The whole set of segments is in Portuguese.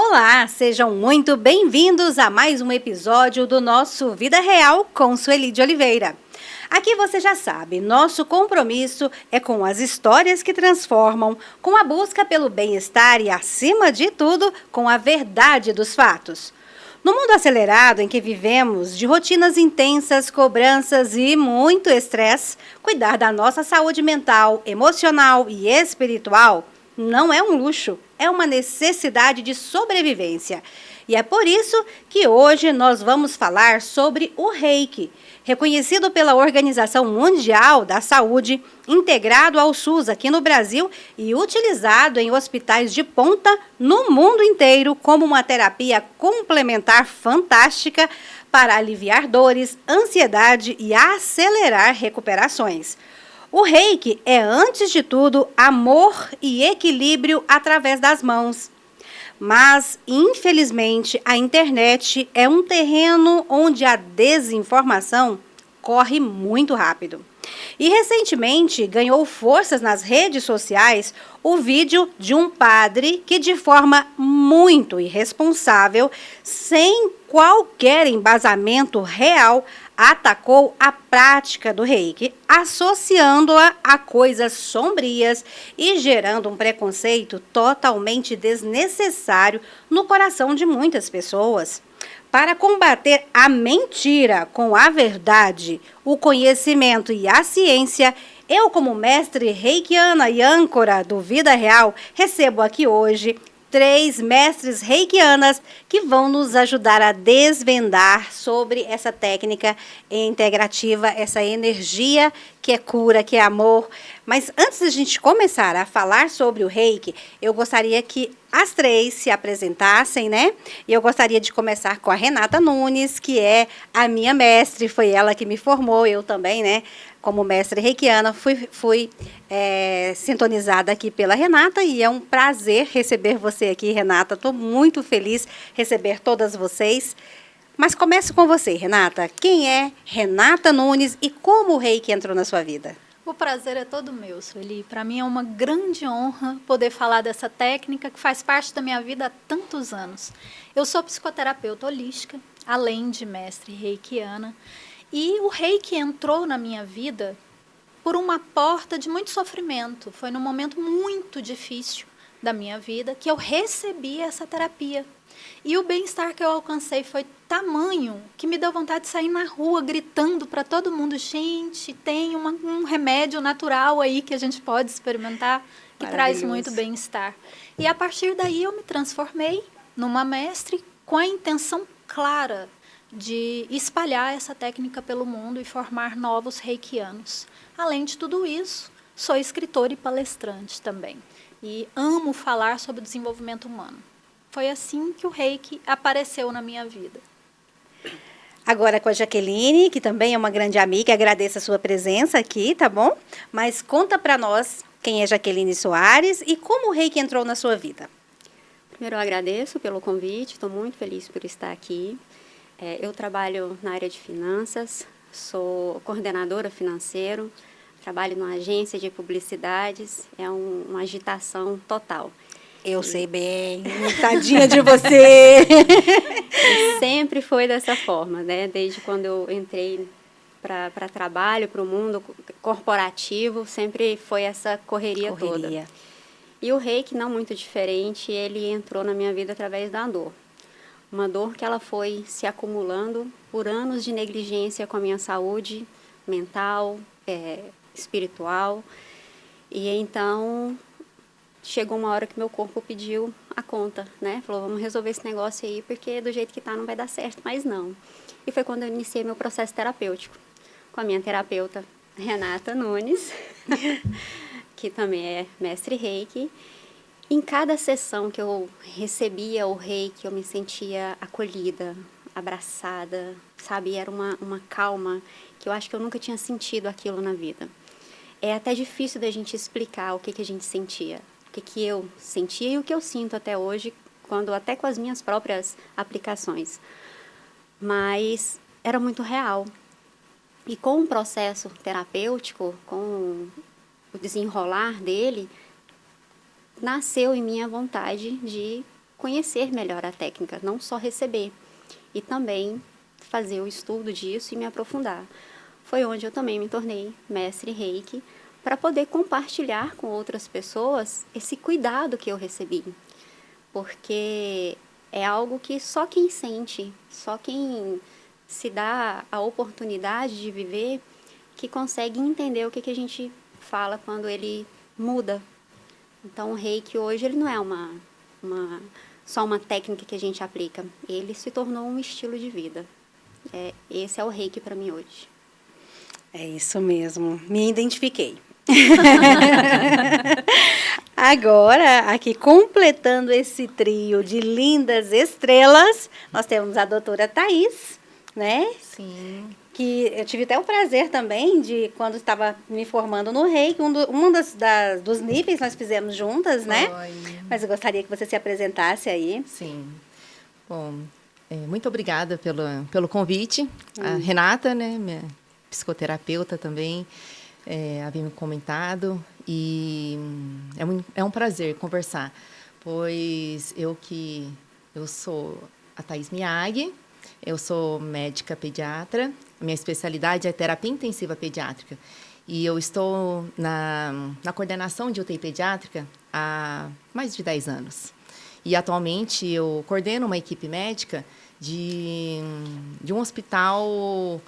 Olá, sejam muito bem-vindos a mais um episódio do nosso Vida Real com Sueli de Oliveira. Aqui você já sabe, nosso compromisso é com as histórias que transformam, com a busca pelo bem-estar e, acima de tudo, com a verdade dos fatos. No mundo acelerado em que vivemos, de rotinas intensas, cobranças e muito estresse, cuidar da nossa saúde mental, emocional e espiritual não é um luxo, é uma necessidade de sobrevivência. E é por isso que hoje nós vamos falar sobre o Reiki, reconhecido pela Organização Mundial da Saúde, integrado ao SUS aqui no Brasil e utilizado em hospitais de ponta no mundo inteiro como uma terapia complementar fantástica para aliviar dores, ansiedade e acelerar recuperações. O Reiki é, antes de tudo, amor e equilíbrio através das mãos. Mas, infelizmente, a internet é um terreno onde a desinformação corre muito rápido. E recentemente ganhou forças nas redes sociais o vídeo de um padre que, de forma muito irresponsável, sem qualquer embasamento real, atacou a prática do Reiki, associando-a a coisas sombrias e gerando um preconceito totalmente desnecessário no coração de muitas pessoas. Para combater a mentira com a verdade, o conhecimento e a ciência, eu, como mestre reikiana e âncora do Vida Real, recebo aqui hoje 3 mestres reikianas que vão nos ajudar a desvendar sobre essa técnica integrativa, essa energia que é cura, que é amor. Mas antes de a gente começar a falar sobre o Reiki, eu gostaria que as 3 se apresentassem, né? E eu gostaria de começar com a Renata Nunes, que é a minha mestre, foi ela que me formou, eu também, né? Como mestre reikiana, fui sintonizada aqui pela Renata e é um prazer receber você aqui, Renata. Estou muito feliz receber todas vocês. Mas começo com você, Renata. Quem é Renata Nunes e como o Reiki entrou na sua vida? O prazer é todo meu, Sueli. Para mim é uma grande honra poder falar dessa técnica que faz parte da minha vida há tantos anos. Eu sou psicoterapeuta holística, além de mestre reikiana. E o Reiki entrou na minha vida por uma porta de muito sofrimento. Foi num momento muito difícil da minha vida que eu recebi essa terapia. E o bem-estar que eu alcancei foi tamanho que me deu vontade de sair na rua gritando para todo mundo: gente, tem um remédio natural aí que a gente pode experimentar que traz muito bem-estar. E a partir daí eu me transformei numa mestre com a intenção clara de espalhar essa técnica pelo mundo e formar novos reikianos. Além de tudo isso, sou escritora e palestrante também. E amo falar sobre o desenvolvimento humano. Foi assim que o Reiki apareceu na minha vida. Agora com a Jaqueline, que também é uma grande amiga, agradeço a sua presença aqui, tá bom? Mas conta para nós quem é Jaqueline Soares e como o Reiki entrou na sua vida. Primeiro eu agradeço pelo convite, estou muito feliz por estar aqui. Eu trabalho na área de finanças, sou coordenadora financeira, trabalho numa agência de publicidades, é uma agitação total. Eu sei bem, tadinha de você! E sempre foi dessa forma, né? Desde quando eu entrei para trabalho, para o mundo corporativo, sempre foi essa correria toda. E o Reiki, não muito diferente, ele entrou na minha vida através da dor. Uma dor que ela foi se acumulando por anos de negligência com a minha saúde mental, espiritual. E então chegou uma hora que meu corpo pediu a conta, né? Falou, vamos resolver esse negócio aí, porque do jeito que tá não vai dar certo, mas não. E foi quando eu iniciei meu processo terapêutico com a minha terapeuta Renata Nunes, que também é mestre Reiki. Em cada sessão que eu recebia o Reiki, eu me sentia acolhida, abraçada, sabe? Era uma calma que eu acho que eu nunca tinha sentido aquilo na vida. É até difícil da gente explicar o que a gente sentia, o que eu sentia e o que eu sinto até hoje, até com as minhas próprias aplicações. Mas era muito real. E com o processo terapêutico, com o desenrolar dele, nasceu em mim a vontade de conhecer melhor a técnica, não só receber. E também fazer o estudo disso e me aprofundar. Foi onde eu também me tornei mestre Reiki, para poder compartilhar com outras pessoas esse cuidado que eu recebi. Porque é algo que só quem sente, só quem se dá a oportunidade de viver, que consegue entender o que a gente fala quando ele muda. Então, o Reiki hoje ele não é só uma técnica que a gente aplica, ele se tornou um estilo de vida. Esse é o Reiki para mim hoje. É isso mesmo, me identifiquei. Agora, aqui completando esse trio de lindas estrelas, nós temos a doutora Thaís, né? Sim. Que eu tive até o prazer também de, quando estava me formando no Reiki, dos níveis nós fizemos juntas, né? Foi. Mas eu gostaria que você se apresentasse aí. Sim. Bom, muito obrigada pelo convite. A Renata, né, minha psicoterapeuta também, havia me comentado. E é um prazer conversar, pois eu sou a Thaís Miyagi, eu sou médica pediatra, minha especialidade é terapia intensiva pediátrica. E eu estou na coordenação de UTI pediátrica há mais de 10 anos. E atualmente eu coordeno uma equipe médica de um hospital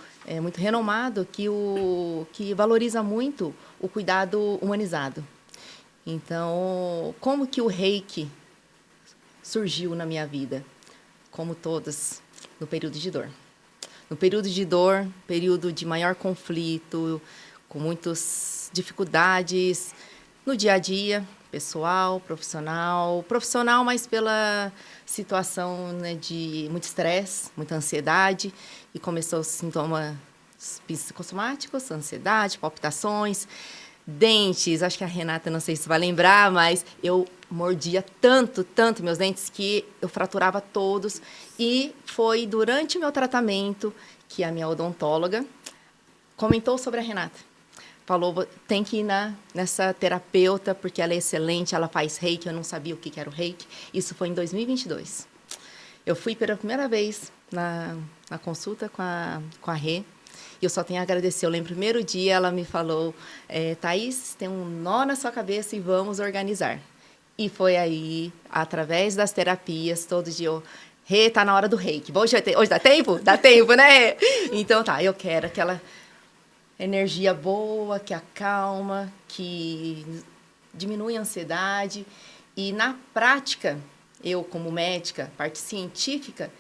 muito renomado que valoriza muito o cuidado humanizado. Então, como que o Reiki surgiu na minha vida? Como todas, no período de dor. No período de dor, período de maior conflito, com muitas dificuldades no dia a dia, pessoal, profissional, mas pela situação, né, de muito estresse, muita ansiedade, e começou os sintomas psicossomáticos, ansiedade, palpitações, dentes. Acho que a Renata, não sei se vai lembrar, mas eu mordia tanto meus dentes que eu fraturava todos. E foi durante o meu tratamento que a minha odontóloga comentou sobre a Renata. Falou, tem que ir nessa terapeuta, porque ela é excelente, ela faz Reiki. Eu não sabia o que era o Reiki. Isso foi em 2022. Eu fui pela primeira vez na consulta com a Rê. E eu só tenho a agradecer. Eu lembro, no primeiro dia, ela me falou, Thaís, tem um nó na sua cabeça e vamos organizar. E foi aí, através das terapias, todo dia eu... Rê, tá na hora do Reiki. Hoje dá tempo? Dá tempo, né? Então tá, eu quero aquela energia boa, que acalma, que diminui a ansiedade. E na prática, eu como médica, parte científica,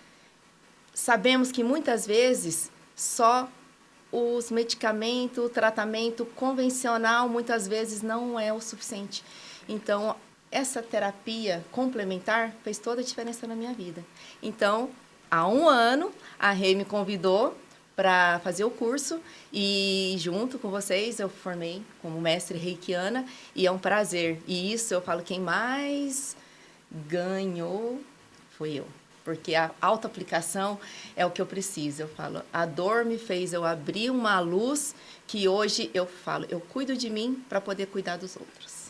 sabemos que muitas vezes só os medicamentos, o tratamento convencional, muitas vezes não é o suficiente. Então, essa terapia complementar fez toda a diferença na minha vida. Então, há 1 ano, a Rê me convidou para fazer o curso e, junto com vocês, eu formei como mestre reikiana e é um prazer. E isso, eu falo, quem mais ganhou foi eu. Porque a autoaplicação é o que eu preciso. Eu falo, a dor me fez eu abrir uma luz que hoje eu falo, eu cuido de mim para poder cuidar dos outros.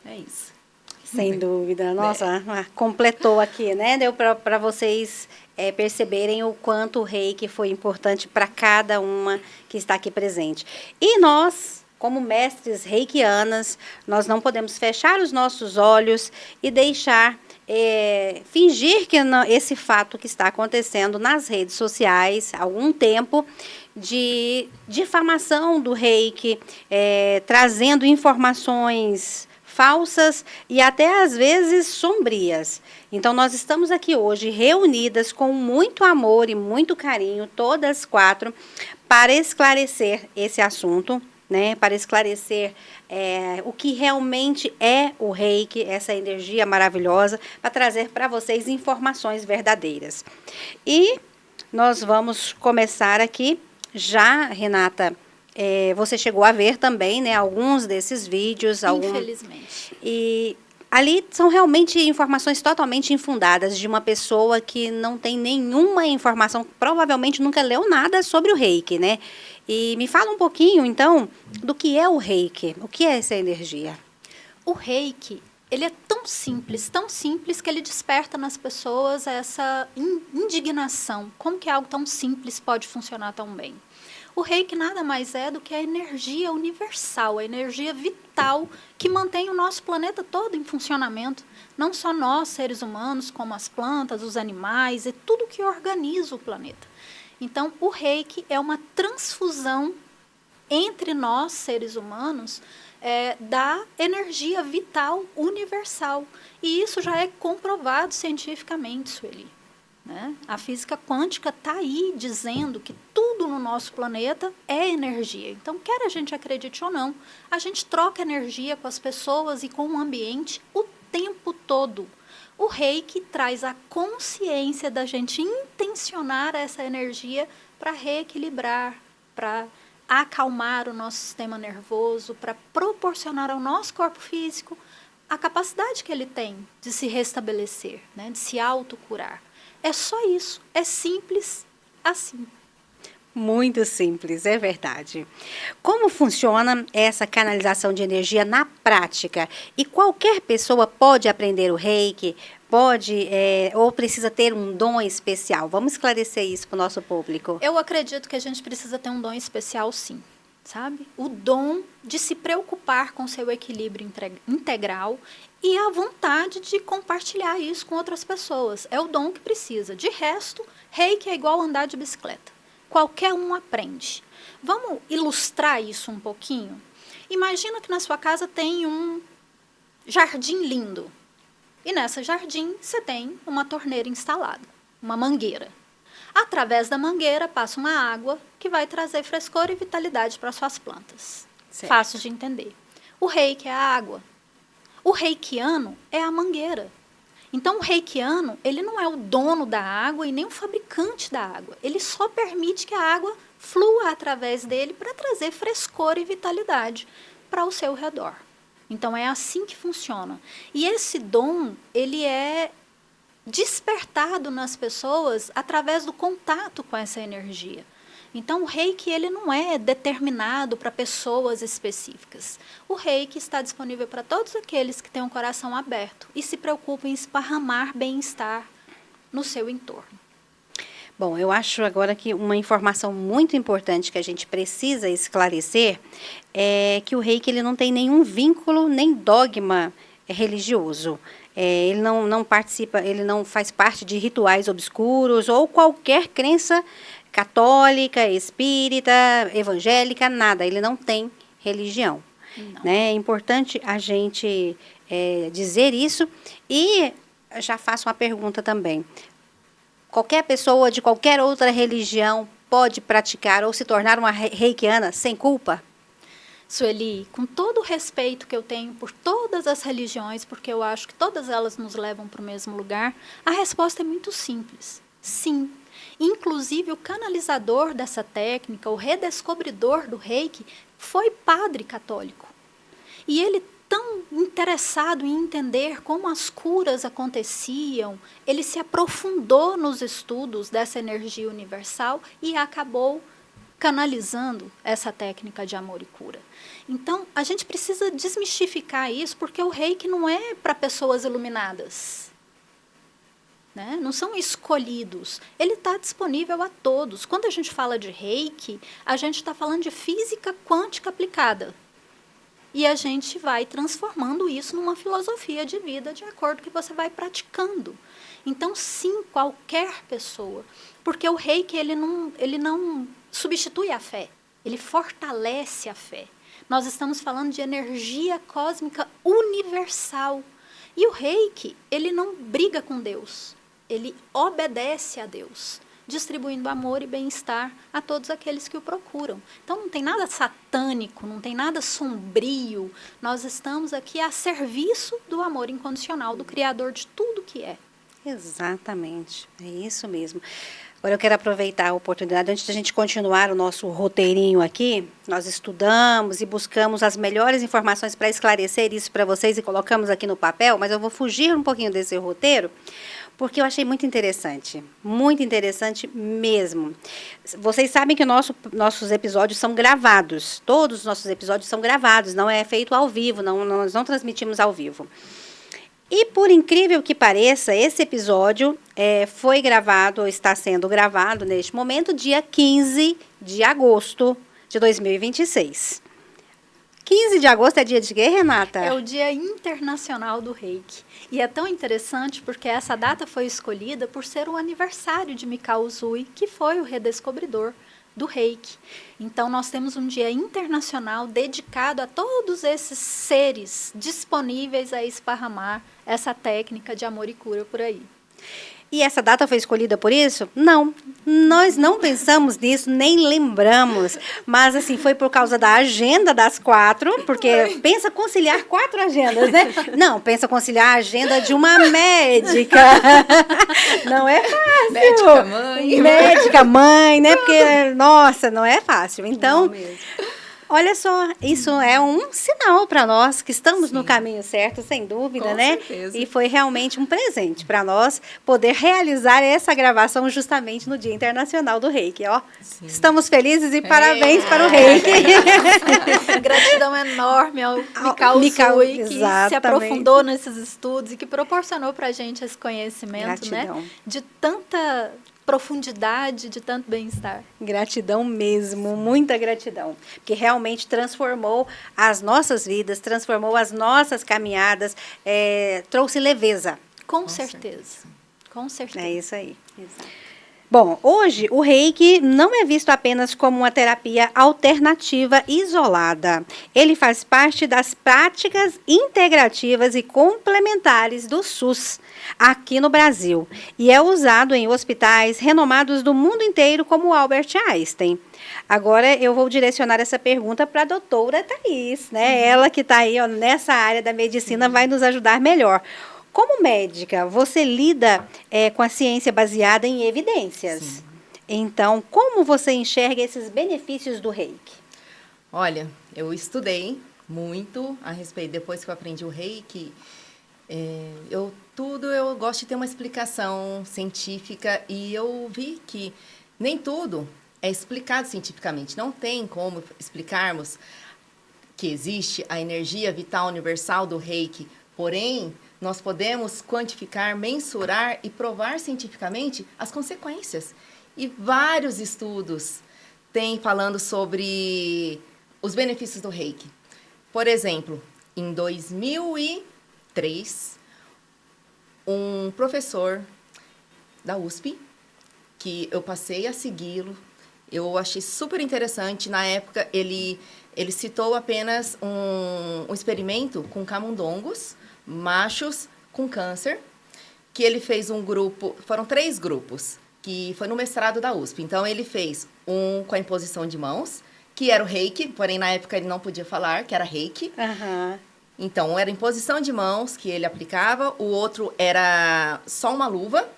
É isso. Sem dúvida. Nossa, completou aqui, né? Deu para vocês perceberem o quanto o Reiki foi importante para cada uma que está aqui presente. E nós, como mestres reikianas, nós não podemos fechar os nossos olhos e deixar... fingir que esse fato que está acontecendo nas redes sociais há algum tempo de difamação do Reiki, trazendo informações falsas e até às vezes sombrias. Então nós estamos aqui hoje reunidas com muito amor e muito carinho, todas 4, para esclarecer esse assunto, né, para esclarecer o que realmente é o Reiki, essa energia maravilhosa, para trazer para vocês informações verdadeiras. E nós vamos começar aqui já, Renata, você chegou a ver também, né, alguns desses vídeos. Infelizmente. E ali são realmente informações totalmente infundadas de uma pessoa que não tem nenhuma informação, provavelmente nunca leu nada sobre o Reiki, né? E me fala um pouquinho, então, do que é o Reiki. O que é essa energia? O Reiki ele é tão simples que ele desperta nas pessoas essa indignação. Como que algo tão simples pode funcionar tão bem? O reiki nada mais é do que a energia universal, a energia vital que mantém o nosso planeta todo em funcionamento. Não só nós, seres humanos, como as plantas, os animais e tudo que organiza o planeta. Então, o reiki é uma transfusão entre nós, seres humanos, da energia vital universal. E isso já é comprovado cientificamente, Sueli. Né? A física quântica está aí dizendo que tudo no nosso planeta é energia. Então, quer a gente acredite ou não, a gente troca energia com as pessoas e com o ambiente o tempo todo. O reiki traz a consciência da gente intencionar essa energia para reequilibrar, para acalmar o nosso sistema nervoso, para proporcionar ao nosso corpo físico a capacidade que ele tem de se restabelecer, né, de se autocurar. É só isso, é simples assim. Muito simples, é verdade. Como funciona essa canalização de energia na prática? E qualquer pessoa pode aprender o reiki? Pode ou precisa ter um dom especial? Vamos esclarecer isso para o nosso público. Eu acredito que a gente precisa ter um dom especial, sim. Sabe? O dom de se preocupar com seu equilíbrio integral e a vontade de compartilhar isso com outras pessoas. É o dom que precisa. De resto, reiki é igual andar de bicicleta. Qualquer um aprende. Vamos ilustrar isso um pouquinho? Imagina que na sua casa tem um jardim lindo. E nessa jardim você tem uma torneira instalada, uma mangueira. Através da mangueira passa uma água que vai trazer frescor e vitalidade para suas plantas. Certo. Fácil de entender. O reiki é a água. O reikiano é a mangueira. Então, o reikiano, ele não é o dono da água e nem o fabricante da água. Ele só permite que a água flua através dele para trazer frescor e vitalidade para o seu redor. Então, é assim que funciona. E esse dom, ele é despertado nas pessoas através do contato com essa energia. Então, o reiki ele não é determinado para pessoas específicas. O reiki está disponível para todos aqueles que têm um coração aberto e se preocupam em esparramar bem-estar no seu entorno. Bom, eu acho agora que uma informação muito importante que a gente precisa esclarecer é que o reiki ele não tem nenhum vínculo nem dogma religioso. Ele não participa, ele não faz parte de rituais obscuros ou qualquer crença católica, espírita, evangélica, nada. Ele não tem religião. Né? É importante a gente dizer isso. E já faço uma pergunta também. Qualquer pessoa de qualquer outra religião pode praticar ou se tornar uma reikiana sem culpa? Sueli, com todo o respeito que eu tenho por todas as religiões, porque eu acho que todas elas nos levam para o mesmo lugar, a resposta é muito simples. Sim. Inclusive, o canalizador dessa técnica, o redescobridor do reiki, foi padre católico. E ele, tão interessado em entender como as curas aconteciam, ele se aprofundou nos estudos dessa energia universal e acabou canalizando essa técnica de amor e cura. Então, a gente precisa desmistificar isso, porque o reiki não é para pessoas iluminadas. Né? Não são escolhidos. Ele está disponível a todos. Quando a gente fala de reiki, a gente está falando de física quântica aplicada. E a gente vai transformando isso numa filosofia de vida de acordo com o que você vai praticando. Então, sim, qualquer pessoa. Porque o reiki ele não substitui a fé, ele fortalece a fé. Nós estamos falando de energia cósmica universal. E o reiki, ele não briga com Deus, ele obedece a Deus, distribuindo amor e bem-estar a todos aqueles que o procuram. Então, não tem nada satânico, não tem nada sombrio. Nós estamos aqui a serviço do amor incondicional, do Criador de tudo que é. Exatamente, é isso mesmo. Agora eu quero aproveitar a oportunidade, antes da gente continuar o nosso roteirinho aqui, nós estudamos e buscamos as melhores informações para esclarecer isso para vocês e colocamos aqui no papel, mas eu vou fugir um pouquinho desse roteiro, porque eu achei muito interessante mesmo. Vocês sabem que nossos episódios são gravados, todos os nossos episódios são gravados, não é feito ao vivo, nós não transmitimos ao vivo. E por incrível que pareça, esse episódio foi gravado, ou está sendo gravado neste momento, dia 15 de agosto de 2026. 15 de agosto é dia de quê, Renata? É o Dia Internacional do Reiki. E é tão interessante porque essa data foi escolhida por ser o aniversário de Mikao Usui, que foi o redescobridor do Reiki. Então, nós temos um dia internacional dedicado a todos esses seres disponíveis a esparramar essa técnica de amor e cura por aí. E essa data foi escolhida por isso? Não, nós não pensamos nisso, nem lembramos. Mas, assim, foi por causa da agenda das 4, porque pensa conciliar 4 agendas, né? Não, pensa conciliar a agenda de uma médica. Não é fácil. Médica mãe. Médica mãe, né? Porque, nossa, não é fácil. Então, olha só, isso é um sinal para nós que estamos no caminho certo, sem dúvida, Com né? certeza. E foi realmente um presente para nós poder realizar essa gravação justamente no Dia Internacional do Reiki, ó. Sim. Estamos felizes e parabéns para o Reiki. Gratidão enorme ao Mikao Usui, que se exatamente. aprofundou nesses estudos e que proporcionou para a gente esse conhecimento, Gratidão. né? De tanta profundidade, de tanto bem-estar. Gratidão mesmo, muita gratidão, porque realmente transformou as nossas vidas, transformou as nossas caminhadas, trouxe leveza. Com certeza. Com certeza. É isso aí. Exato. Bom, hoje o Reiki não é visto apenas como uma terapia alternativa isolada. Ele faz parte das práticas integrativas e complementares do SUS aqui no Brasil e é usado em hospitais renomados do mundo inteiro como o Albert Einstein. Agora eu vou direcionar essa pergunta para a doutora Thaís, né? Ela que está aí ó, nessa área da medicina vai nos ajudar melhor. Como médica, você lida com a ciência baseada em evidências. Sim. Então, como você enxerga esses benefícios do Reiki? Olha, eu estudei muito a respeito, depois que eu aprendi o Reiki, eu gosto de ter uma explicação científica e eu vi que nem tudo é explicado cientificamente. Não tem como explicarmos que existe a energia vital universal do Reiki, porém, nós podemos quantificar, mensurar e provar cientificamente as consequências. E vários estudos têm falando sobre os benefícios do Reiki. Por exemplo, em 2003, um professor da USP, que eu passei a segui-lo, eu achei super interessante. Na época, ele citou apenas um experimento com camundongos, machos com câncer, que ele fez um grupo, foram 3 grupos, que foi no mestrado da USP. Então, ele fez um com a imposição de mãos, que era o Reiki, porém, na época, ele não podia falar que era Reiki. Uhum. Então, era imposição de mãos que ele aplicava, o outro era só uma luva,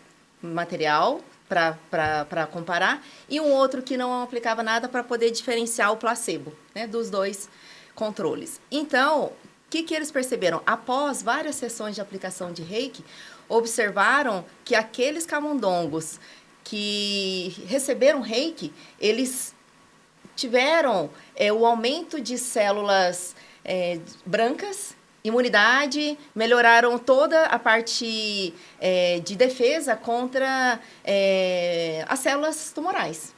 material, para comparar, e um outro que não aplicava nada para poder diferenciar o placebo, né, dos 2 controles. Então, o que eles perceberam? Após várias sessões de aplicação de Reiki, observaram que aqueles camundongos que receberam Reiki, eles tiveram o aumento de células brancas, imunidade, melhoraram toda a parte de defesa contra as células tumorais.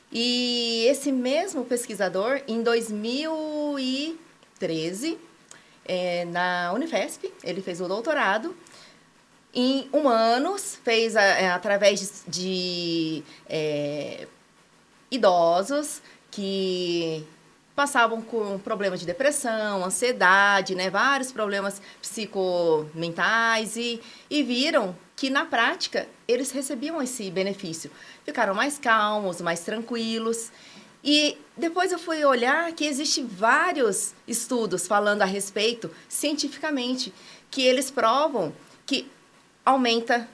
E esse mesmo pesquisador, em 2013, na Unifesp, ele fez o doutorado em humanos, fez através de idosos que passavam com problemas de depressão, ansiedade, né, vários problemas psicomentais e viram que, na prática, eles recebiam esse benefício. Ficaram mais calmos, mais tranquilos. E depois eu fui olhar que existem vários estudos falando a respeito, cientificamente, que eles provam que aumenta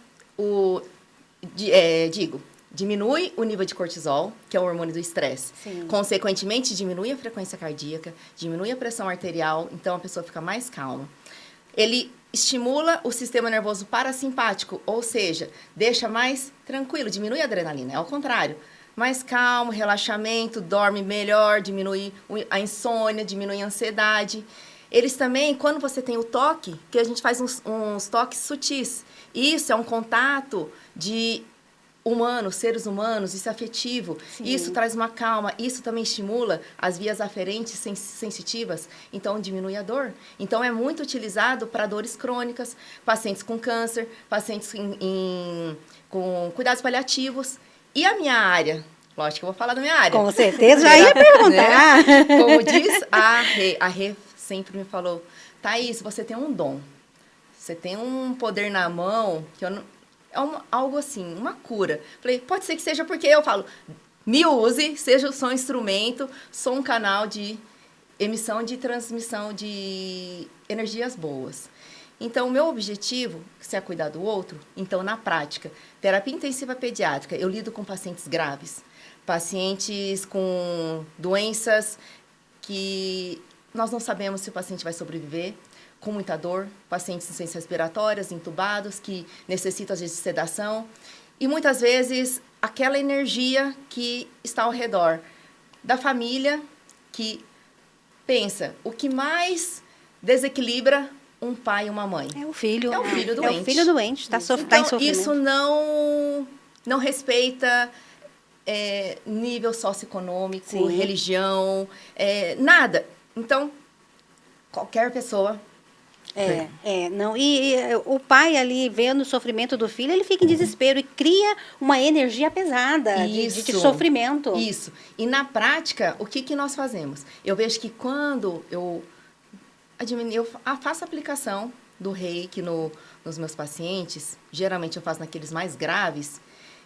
diminui o nível de cortisol, que é o hormônio do estresse. Consequentemente, diminui a frequência cardíaca, diminui a pressão arterial, então a pessoa fica mais calma. Ele estimula o sistema nervoso parasimpático, ou seja, deixa mais tranquilo, diminui a adrenalina, é ao contrário. Mais calmo, relaxamento, dorme melhor, diminui a insônia, diminui a ansiedade. Eles também, quando você tem o toque, que a gente faz uns toques sutis. Isso é um contato de humanos, seres humanos, isso é afetivo. Sim. Isso traz uma calma, isso também estimula as vias aferentes sensitivas, então diminui a dor. Então é muito utilizado para dores crônicas, pacientes com câncer, pacientes com cuidados paliativos. E a minha área? Lógico que eu vou falar da minha área. Com certeza, já ia perguntar. Né? Como diz a Rê sempre me falou, Thaís, você tem um dom, você tem um poder na mão, que eu não... algo assim, uma cura. Falei, pode ser que seja porque eu falo, me use, seja só um instrumento, sou um canal de emissão, de transmissão de energias boas. Então, o meu objetivo, se é cuidar do outro, então, na prática, terapia intensiva pediátrica, eu lido com pacientes graves, pacientes com doenças que nós não sabemos se o paciente vai sobreviver, com muita dor, pacientes com ciências respiratórias, entubados, que necessitam, às vezes, de sedação. E, muitas vezes, aquela energia que está ao redor da família, que pensa, o que mais desequilibra um pai e uma mãe? É o filho. É o filho doente. É o filho doente, está então, em sofrimento. Isso não respeita nível socioeconômico, sim, religião, nada. Então, qualquer pessoa... não. E o pai ali, vendo o sofrimento do filho, ele fica em desespero e cria uma energia pesada de sofrimento. Isso. E na prática, o que nós fazemos? Eu vejo que quando eu faço a aplicação do reiki nos meus pacientes, geralmente eu faço naqueles mais graves,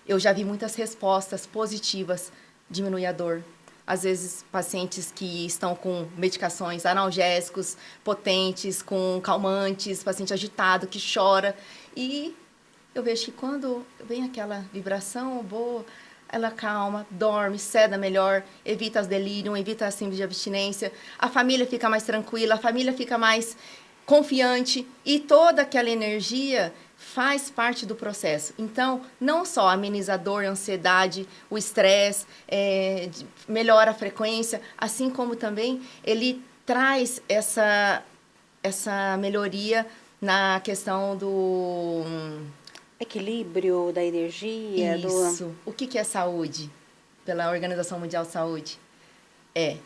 eu já vi muitas respostas positivas, diminui a dor. Às vezes, pacientes que estão com medicações analgésicos potentes, com calmantes, paciente agitado, que chora. E eu vejo que quando vem aquela vibração boa, ela calma, dorme, seda melhor, evita as delírios, evita as síndrome de abstinência. A família fica mais tranquila, a família fica mais confiante. E toda aquela energia faz parte do processo. Então, não só ameniza a dor, a ansiedade, o estresse, melhora a frequência, assim como também ele traz essa melhoria na questão do... equilíbrio da energia. Isso. O que é saúde? Pela Organização Mundial de Saúde? É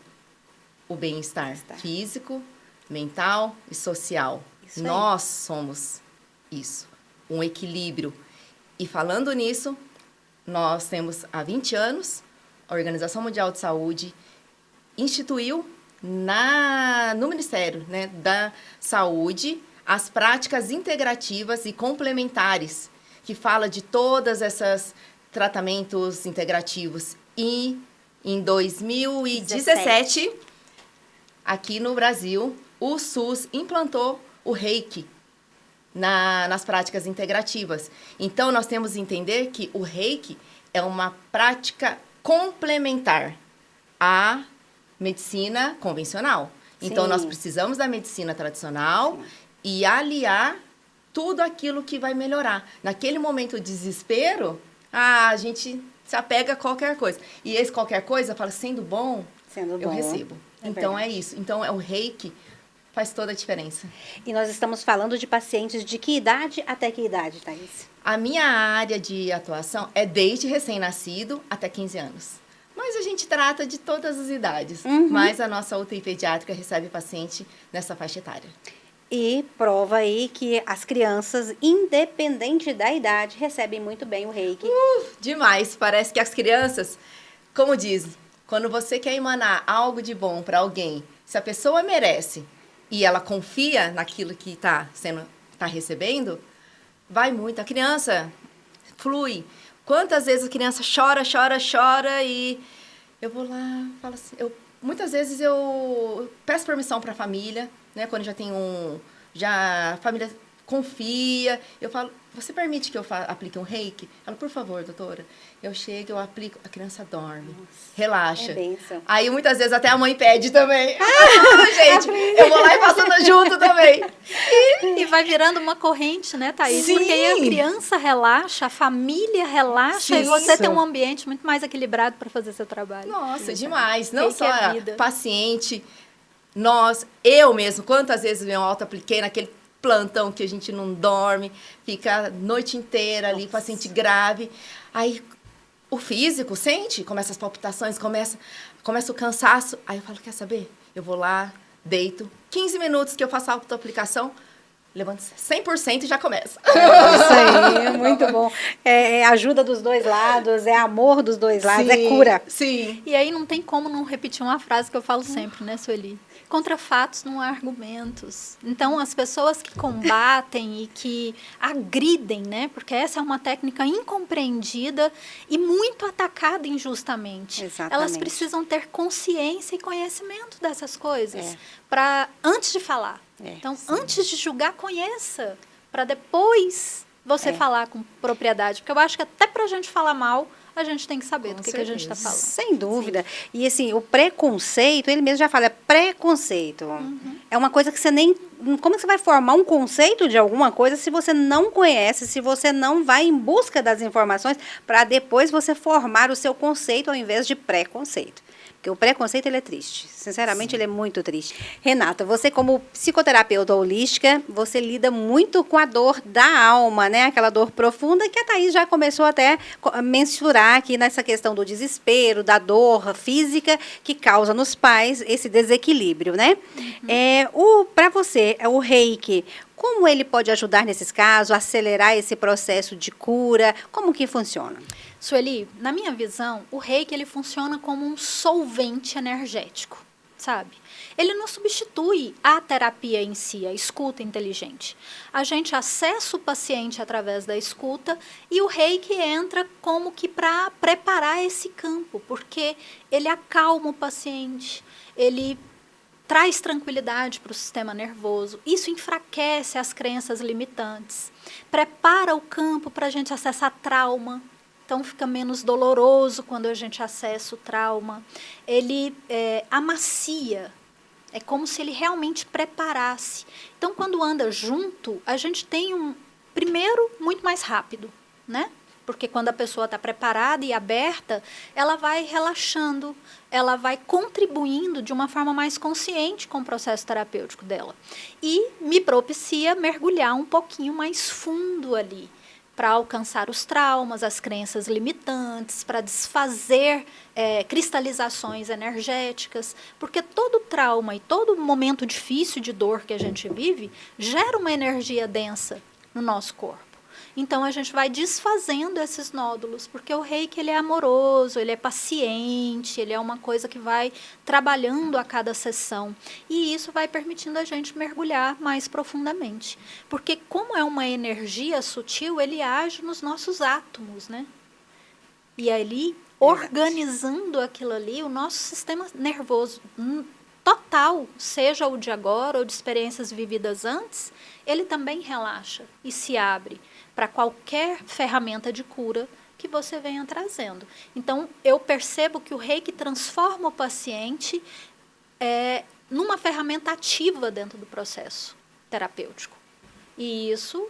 o bem-estar físico, mental e social. Isso Nós somos isso. Um equilíbrio. E falando nisso, nós temos há 20 anos, a Organização Mundial de Saúde instituiu no Ministério, né, da Saúde as práticas integrativas e complementares, que fala de todas essas tratamentos integrativos. E em 2017, aqui no Brasil, o SUS implantou o reiki nas práticas integrativas. Então, nós temos que entender que o reiki é uma prática complementar à medicina convencional. Sim. Então, nós precisamos da medicina tradicional, sim, e aliar tudo aquilo que vai melhorar. Naquele momento de desespero, a gente se apega a qualquer coisa. E esse qualquer coisa, fala, sendo bom, eu recebo. Então, verdade. É isso. Então, o reiki faz toda a diferença. E nós estamos falando de pacientes de que idade até que idade, Thaís? A minha área de atuação é desde recém-nascido até 15 anos. Mas a gente trata de todas as idades. Uhum. Mas a nossa UTI pediátrica recebe paciente nessa faixa etária. E prova aí que as crianças, independente da idade, recebem muito bem o reiki. Demais. Parece que as crianças, como diz, quando você quer emanar algo de bom para alguém, se a pessoa merece e ela confia naquilo que está recebendo, vai muito. A criança flui. Quantas vezes a criança chora e eu vou lá, falo assim, muitas vezes eu peço permissão para a família, né, quando já tem a família confia, eu falo, você permite que eu aplique um reiki? Ela, por favor, doutora. Eu chego, eu aplico, a criança dorme, relaxa. É bênção. Aí, muitas vezes, até a mãe pede também. Gente, eu vou lá e faço junto também. E vai virando uma corrente, né, Thaís? Sim. Porque aí a criança relaxa, a família relaxa, sim, e você tem um ambiente muito mais equilibrado para fazer seu trabalho. Nossa, demais. Não só a paciente... eu mesmo, quantas vezes eu auto-apliquei naquele plantão que a gente não dorme, fica a noite inteira ali, paciente grave. Aí o físico sente, começa as palpitações, começa o cansaço. Aí eu falo, quer saber? Eu vou lá, deito, 15 minutos que eu faço a auto-aplicação, levanto 100% e já começa. Isso aí, é muito bom. É ajuda dos dois lados, é amor dos dois lados, é cura. Sim. E aí não tem como não repetir uma frase que eu falo sempre, né, Sueli? Contra fatos não há argumentos. Então, as pessoas que combatem e que agridem, né? Porque essa é uma técnica incompreendida e muito atacada injustamente. Exatamente. Elas precisam ter consciência e conhecimento dessas coisas para antes de falar. Então, antes de julgar, conheça, para depois você falar com propriedade. Porque eu acho que até para a gente falar mal, a gente tem que saber do que a gente está falando. Sem dúvida. Sim. E assim, o preconceito, ele mesmo já fala, é preconceito. É uma coisa que você nem... Como você vai formar um conceito de alguma coisa se você não conhece, se você não vai em busca das informações para depois você formar o seu conceito ao invés de preconceito? Porque o preconceito, ele é triste. Sinceramente, ele é muito triste. Renata, você como psicoterapeuta holística, você lida muito com a dor da alma, né? Aquela dor profunda que a Thaís já começou até a mensurar aqui nessa questão do desespero, da dor física que causa nos pais esse desequilíbrio, né? Para você, o Reiki, como ele pode ajudar nesses casos, acelerar esse processo de cura? Como que funciona? Sueli, na minha visão, o Reiki ele funciona como um solvente energético, sabe? Ele não substitui a terapia em si, a escuta inteligente. A gente acessa o paciente através da escuta e o Reiki entra como que para preparar esse campo, porque ele acalma o paciente, ele traz tranquilidade para o sistema nervoso, isso enfraquece as crenças limitantes, prepara o campo para a gente acessar trauma. Então, fica menos doloroso quando a gente acessa o trauma. Ele amacia, é como se ele realmente preparasse. Então, quando anda junto, a gente tem primeiro, muito mais rápido, né? Porque quando a pessoa está preparada e aberta, ela vai relaxando, ela vai contribuindo de uma forma mais consciente com o processo terapêutico dela. E me propicia mergulhar um pouquinho mais fundo ali, para alcançar os traumas, as crenças limitantes, para desfazer cristalizações energéticas, porque todo trauma e todo momento difícil de dor que a gente vive gera uma energia densa no nosso corpo. Então, a gente vai desfazendo esses nódulos, porque o Reiki ele é amoroso, ele é paciente, ele é uma coisa que vai trabalhando a cada sessão. E isso vai permitindo a gente mergulhar mais profundamente. Porque como é uma energia sutil, ele age nos nossos átomos, né? E ali, organizando aquilo ali, o nosso sistema nervoso total, seja o de agora ou de experiências vividas antes, ele também relaxa e se abre para qualquer ferramenta de cura que você venha trazendo. Então, eu percebo que o Reiki transforma o paciente numa ferramenta ativa dentro do processo terapêutico. E isso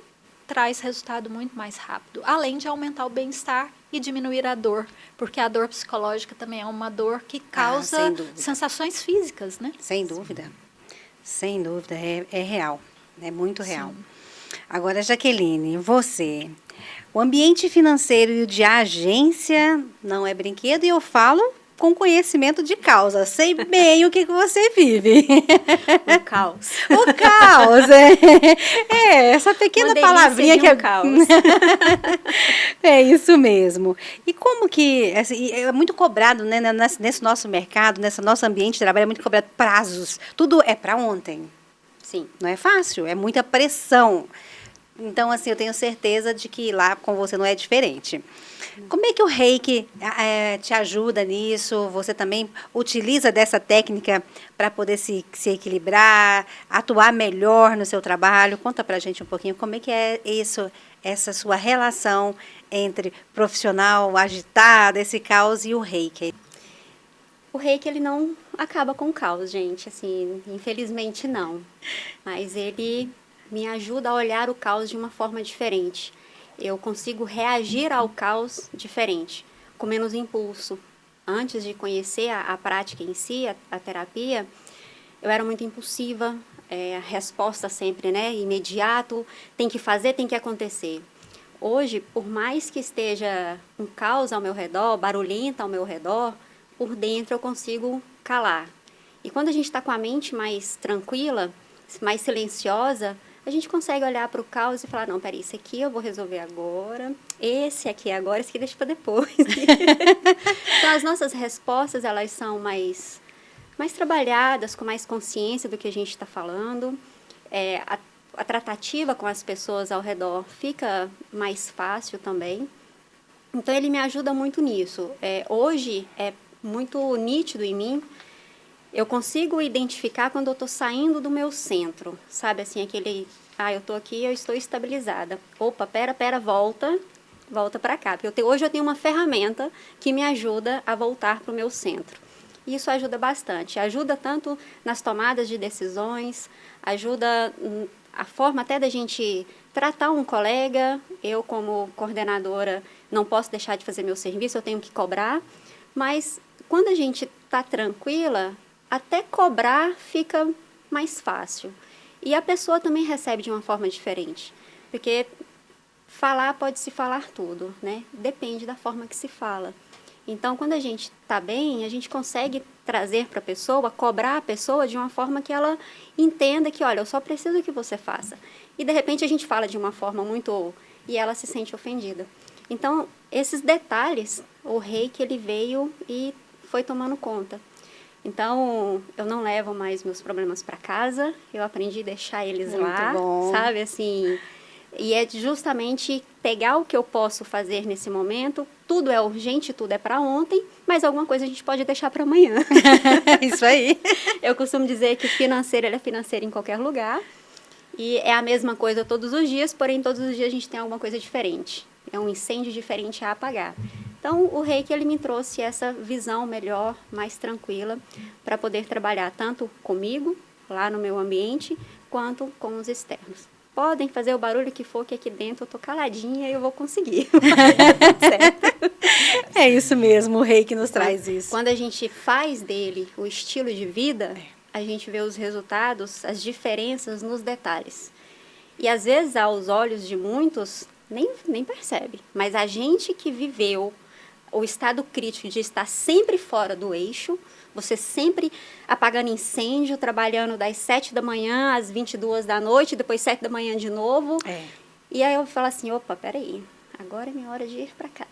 traz resultado muito mais rápido, além de aumentar o bem-estar e diminuir a dor, porque a dor psicológica também é uma dor que causa sensações físicas, né? Sem dúvida. Sem dúvida, é real, é muito real. Sim. Agora, Jaqueline, você, o ambiente financeiro e o de agência não é brinquedo e eu falo com conhecimento de causa, sei bem o que você vive. O caos. O caos, essa pequena palavrinha que é o caos. É isso mesmo. E como que, assim, é muito cobrado, né, nesse nosso mercado, nesse nosso ambiente de trabalho, é muito cobrado prazos, tudo é para ontem. Sim. Não é fácil, é muita pressão. Então, assim, eu tenho certeza de que lá com você não é diferente. Como é que o Reiki te ajuda nisso? Você também utiliza dessa técnica para poder se equilibrar, atuar melhor no seu trabalho? Conta pra gente um pouquinho como é que é isso, essa sua relação entre profissional agitado, esse caos, e o Reiki. O Reiki, ele não acaba com o caos, gente, assim, infelizmente não. Mas ele me ajuda a olhar o caos de uma forma diferente. Eu consigo reagir ao caos diferente, com menos impulso. Antes de conhecer a prática em si, a terapia, eu era muito impulsiva, a resposta sempre, né, imediato, tem que fazer, tem que acontecer. Hoje, por mais que esteja um caos ao meu redor, barulhenta ao meu redor, por dentro eu consigo calar. E quando a gente está com a mente mais tranquila, mais silenciosa, a gente consegue olhar para o caos e falar, não, peraí, esse aqui eu vou resolver agora, esse aqui agora, esse aqui deixa para depois. Então, as nossas respostas, elas são mais trabalhadas, com mais consciência do que a gente está falando. A tratativa com as pessoas ao redor fica mais fácil também. Então, ele me ajuda muito nisso. Hoje, é muito nítido em mim. Eu consigo identificar quando eu estou saindo do meu centro, sabe? Assim, aquele, eu estou aqui, eu estou estabilizada. Opa, pera, volta para cá. Porque hoje eu tenho uma ferramenta que me ajuda a voltar para o meu centro. E isso ajuda bastante. Ajuda tanto nas tomadas de decisões, ajuda a forma até da gente tratar um colega. Eu, como coordenadora, não posso deixar de fazer meu serviço, eu tenho que cobrar. Mas quando a gente está tranquila, até cobrar fica mais fácil. E a pessoa também recebe de uma forma diferente. Porque falar pode-se falar tudo, né? Depende da forma que se fala. Então, quando a gente está bem, a gente consegue trazer para a pessoa, cobrar a pessoa de uma forma que ela entenda que, olha, eu só preciso que você faça. E, de repente, a gente fala de uma forma muito... e ela se sente ofendida. Então, esses detalhes, o Reiki, ele veio e foi tomando conta. Então, eu não levo mais meus problemas para casa, eu aprendi a deixar eles lá, sabe, assim... E é justamente pegar o que eu posso fazer nesse momento. Tudo é urgente, tudo é para ontem, mas alguma coisa a gente pode deixar para amanhã. Isso aí. Eu costumo dizer que financeiro, ele é financeiro em qualquer lugar. E é a mesma coisa todos os dias, porém todos os dias a gente tem alguma coisa diferente. É um incêndio diferente a apagar. Então, o Reiki, ele me trouxe essa visão melhor, mais tranquila, para poder trabalhar tanto comigo, lá no meu ambiente, quanto com os externos. Podem fazer o barulho que for, que aqui dentro eu tô caladinha e eu vou conseguir. É isso mesmo, o Reiki nos traz isso. Quando a gente faz dele o estilo de vida, a gente vê os resultados, as diferenças nos detalhes. E às vezes, aos olhos de muitos, nem percebe. Mas a gente que viveu o estado crítico de estar sempre fora do eixo, você sempre apagando incêndio, trabalhando das 7 da manhã às 22 da noite, depois 7 da manhã de novo. E aí eu falo assim, opa, peraí, agora é minha hora de ir para casa.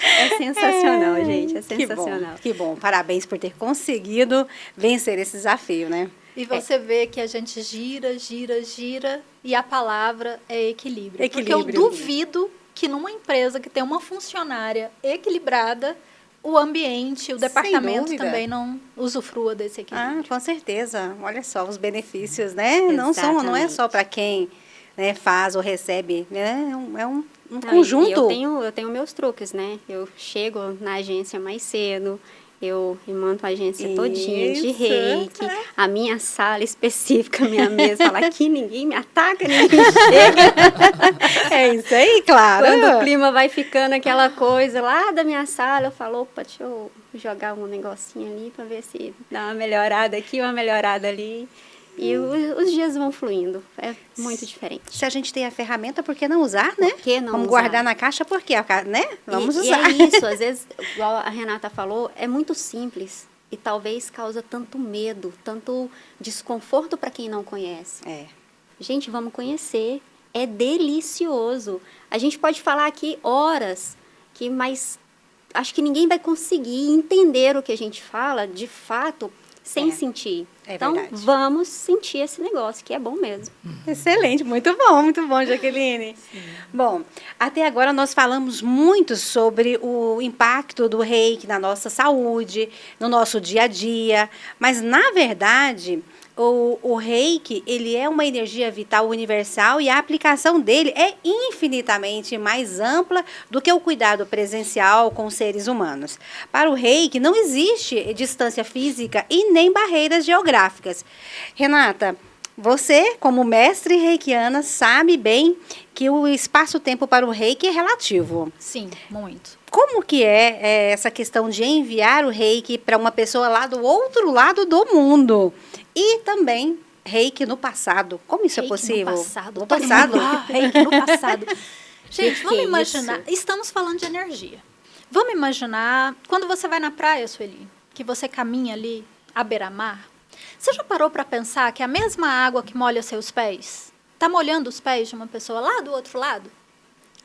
É sensacional, gente, é sensacional. Que bom, parabéns por ter conseguido vencer esse desafio, né? E você vê que a gente gira e a palavra é equilíbrio. Porque eu duvido que numa empresa que tem uma funcionária equilibrada, o ambiente, o departamento também não usufrua desse equilíbrio. Com certeza. Olha só os benefícios, né? Não é só para quem, né, faz ou recebe, né? É um conjunto. Eu tenho meus truques, né? Eu chego na agência mais cedo, eu imanto a agência todinha de Reiki, a minha sala específica, minha mesa, fala aqui ninguém me ataca, ninguém chega. É isso aí, claro. Quando o clima vai ficando aquela coisa lá da minha sala, eu falo, opa, deixa eu jogar um negocinho ali para ver se dá uma melhorada aqui, uma melhorada ali. E os dias vão fluindo, é muito diferente. Se a gente tem a ferramenta, por que não usar, né? Por que não Vamos usar? guardar na caixa, por quê? Né? Vamos usar. E é isso, às vezes, igual a Renata falou, é muito simples e talvez causa tanto medo, tanto desconforto para quem não conhece. Gente, vamos conhecer, é delicioso. A gente pode falar aqui horas, mas acho que ninguém vai conseguir entender o que a gente fala, de fato, sem sentir. Então, verdade. Vamos sentir esse negócio, que é bom mesmo. Excelente, muito bom, Jaqueline. Sim. Bom, até agora nós falamos muito sobre o impacto do Reiki na nossa saúde, no nosso dia a dia, mas, na verdade, o Reiki, ele é uma energia vital universal e a aplicação dele é infinitamente mais ampla do que o cuidado presencial com os seres humanos. Para o Reiki, não existe distância física e nem barreiras geográficas. Renata, você, como mestre reikiana, sabe bem que o espaço-tempo para o Reiki é relativo. Sim, muito. como que é essa questão de enviar o reiki para uma pessoa lá do outro lado do mundo? E também reiki no passado. Como isso reiki é possível? No passado. No passado. Reiki no passado. Gente, vamos Que imaginar. isso? Estamos falando de energia. Vamos imaginar quando você vai na praia, Sueli, que você caminha ali à beira-mar. Você já parou para pensar que a mesma água que molha seus pés está molhando os pés de uma pessoa lá do outro lado?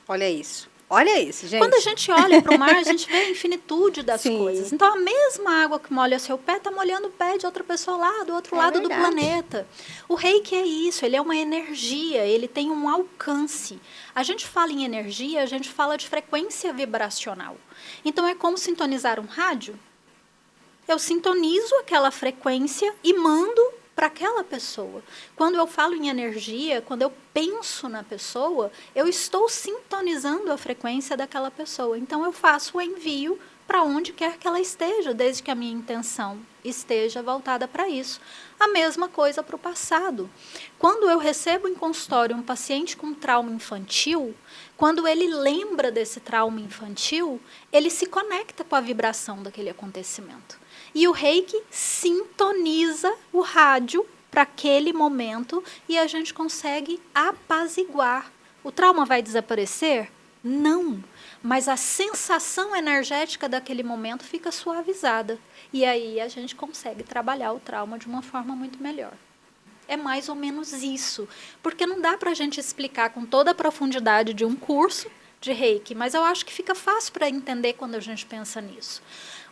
Olha isso. Olha isso, gente. Quando a gente olha para o mar, a gente vê a infinitude das Sim. coisas. Então, a mesma água que molha seu pé está molhando o pé de outra pessoa lá do outro lado verdade. do planeta. O reiki é isso, ele é uma energia, ele tem um alcance. A gente fala em energia, a gente fala de frequência vibracional. Então, é como sintonizar um rádio. Eu sintonizo aquela frequência e mando para aquela pessoa. Quando eu falo em energia, quando eu penso na pessoa, eu estou sintonizando a frequência daquela pessoa. Então, eu faço o envio para onde quer que ela esteja, desde que a minha intenção esteja voltada para isso. A mesma coisa para o passado. Quando eu recebo em consultório um paciente com trauma infantil, quando ele lembra desse trauma infantil, ele se conecta com a vibração daquele acontecimento. E o reiki sintoniza o rádio para aquele momento e a gente consegue apaziguar. O trauma vai desaparecer? Não. Mas a sensação energética daquele momento fica suavizada. E aí a gente consegue trabalhar o trauma de uma forma muito melhor. É mais ou menos isso. Porque não dá para a gente explicar com toda a profundidade de um curso de reiki, mas eu acho que fica fácil para entender quando a gente pensa nisso.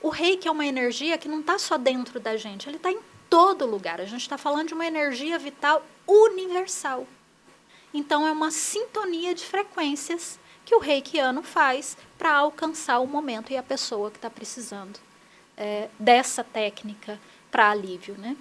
O reiki é uma energia que não está só dentro da gente, ele está em todo lugar. A gente está falando de uma energia vital universal. Então, é uma sintonia de frequências que o reikiano faz para alcançar o momento e a pessoa que está precisando dessa técnica para alívio, né?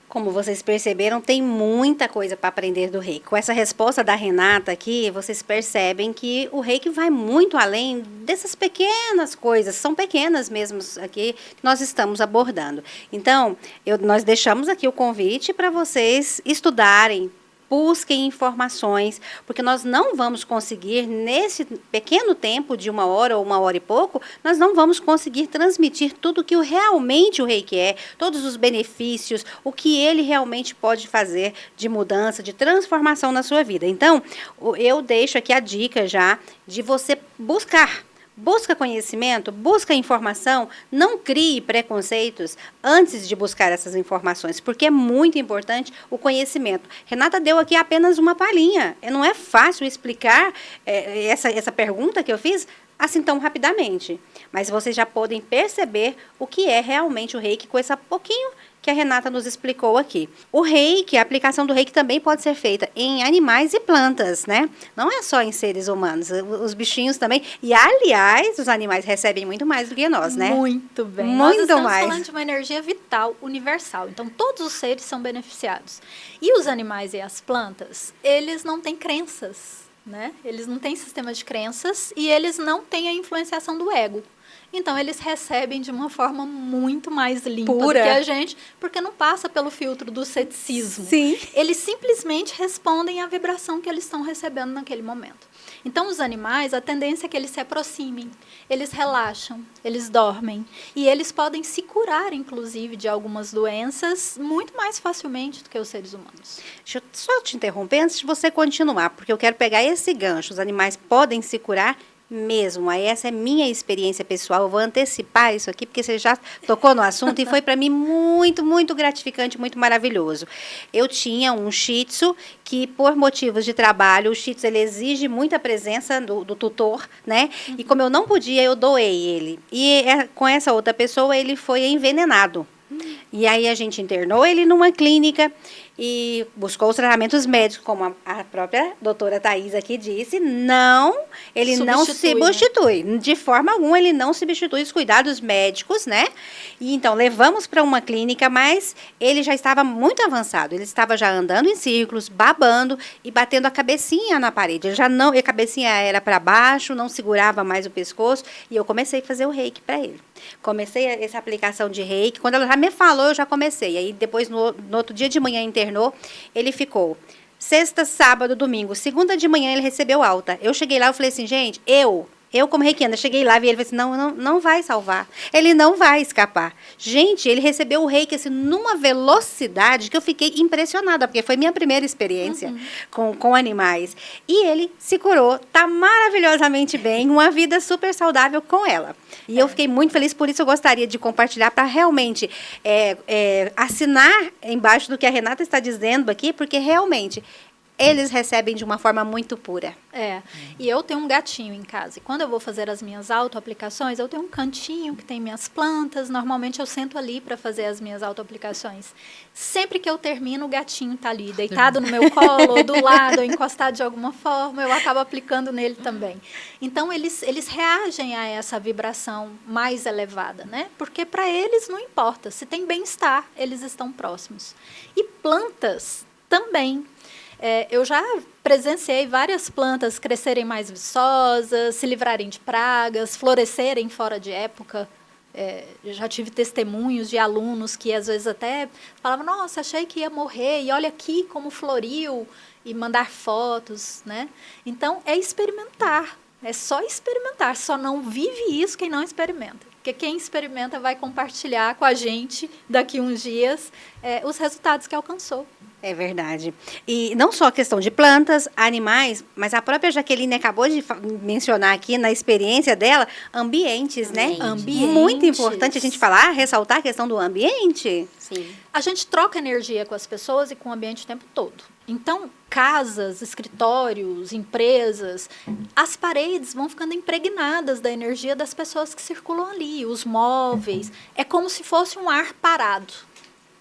Como vocês perceberam, tem muita coisa para aprender do reiki. Com essa resposta da Renata aqui, vocês percebem que o reiki vai muito além dessas pequenas coisas, são pequenas mesmo aqui que nós estamos abordando. Então, nós deixamos aqui o convite para vocês estudarem, busquem informações, porque nós não vamos conseguir, nesse pequeno tempo de 1 hora ou 1 hora e pouco, nós não vamos conseguir transmitir tudo que realmente o reiki é, todos os benefícios, o que ele realmente pode fazer de mudança, de transformação na sua vida. Então, eu deixo aqui a dica já de você busca conhecimento, busca informação, não crie preconceitos antes de buscar essas informações, porque é muito importante o conhecimento. Renata deu aqui apenas uma palhinha. Não é fácil explicar essa pergunta que eu fiz assim tão rapidamente, mas vocês já podem perceber o que é realmente o reiki com esse pouquinho que a Renata nos explicou aqui. O reiki, a aplicação do reiki também pode ser feita em animais e plantas, né? Não é só em seres humanos, os bichinhos também. E, aliás, os animais recebem muito mais do que nós, né? Muito bem. Muito Nós estamos mais. falando de uma energia vital, universal. Então, todos os seres são beneficiados. E os animais e as plantas, eles não têm crenças, né? Eles não têm sistema de crenças e eles não têm a influenciação do ego. Então, eles recebem de uma forma muito mais limpa Pura. do que a gente, porque não passa pelo filtro do ceticismo. Sim. Eles simplesmente respondem à vibração que eles estão recebendo naquele momento. Então, os animais, a tendência é que eles se aproximem, eles relaxam, eles dormem. E eles podem se curar, inclusive, de algumas doenças muito mais facilmente do que os seres humanos. Deixa eu só te interromper antes de você continuar, porque eu quero pegar esse gancho. Os animais podem se curar mesmo. Aí essa é minha experiência pessoal. Eu vou antecipar isso aqui, porque você já tocou no assunto e foi para mim muito, muito gratificante, muito maravilhoso. Eu tinha um Shih Tzu que, por motivos de trabalho, o Shih Tzu ele exige muita presença do tutor, né? E como eu não podia, eu doei ele. E com essa outra pessoa, ele foi envenenado. E aí a gente internou ele numa clínica e buscou os tratamentos médicos, como a própria doutora Thais aqui disse, ele não substitui, né? De forma alguma ele não substitui os cuidados médicos, né? E então levamos para uma clínica, mas ele já estava muito avançado, ele estava já andando em círculos, babando e batendo a cabecinha na parede. A cabecinha era para baixo, não segurava mais o pescoço e eu comecei a fazer o reiki para ele. Comecei essa aplicação de reiki, quando ela já me falou, eu já comecei. Aí depois, no outro dia de manhã, internou, ele ficou sexta, sábado, domingo. Segunda de manhã, ele recebeu alta. Eu cheguei lá e falei assim, gente, eu Eu, como reikiana, cheguei lá, vi ele e falei assim, não vai salvar. Ele não vai escapar. Gente, ele recebeu o reiki assim, numa velocidade que eu fiquei impressionada, porque foi minha primeira experiência com animais. E ele se curou, tá maravilhosamente bem, uma vida super saudável com ela. E eu fiquei muito feliz, por isso eu gostaria de compartilhar para realmente assinar embaixo do que a Renata está dizendo aqui, porque realmente eles recebem de uma forma muito pura. E eu tenho um gatinho em casa. E quando eu vou fazer as minhas autoaplicações, eu tenho um cantinho que tem minhas plantas. Normalmente eu sento ali para fazer as minhas autoaplicações. Sempre que eu termino, o gatinho está ali, deitado no meu colo, ou do lado, ou encostado de alguma forma, eu acabo aplicando nele também. Então, eles reagem a essa vibração mais elevada, né? Porque para eles não importa. Se tem bem-estar, eles estão próximos. E plantas também. Eu já presenciei várias plantas crescerem mais viçosas, se livrarem de pragas, florescerem fora de época. Já tive testemunhos de alunos que às vezes até falavam, nossa, achei que ia morrer, e olha aqui como floriu, e mandar fotos, né? Então, é experimentar, é só experimentar, só não vive isso quem não experimenta. Porque quem experimenta vai compartilhar com a gente, daqui uns dias, os resultados que alcançou. É verdade. E não só a questão de plantas, animais, mas a própria Jaqueline acabou de mencionar aqui na experiência dela, ambientes, né? Ambientes. Muito importante a gente falar, ressaltar a questão do ambiente. Sim. A gente troca energia com as pessoas e com o ambiente o tempo todo. Então, casas, escritórios, empresas, as paredes vão ficando impregnadas da energia das pessoas que circulam ali, os móveis. É como se fosse um ar parado.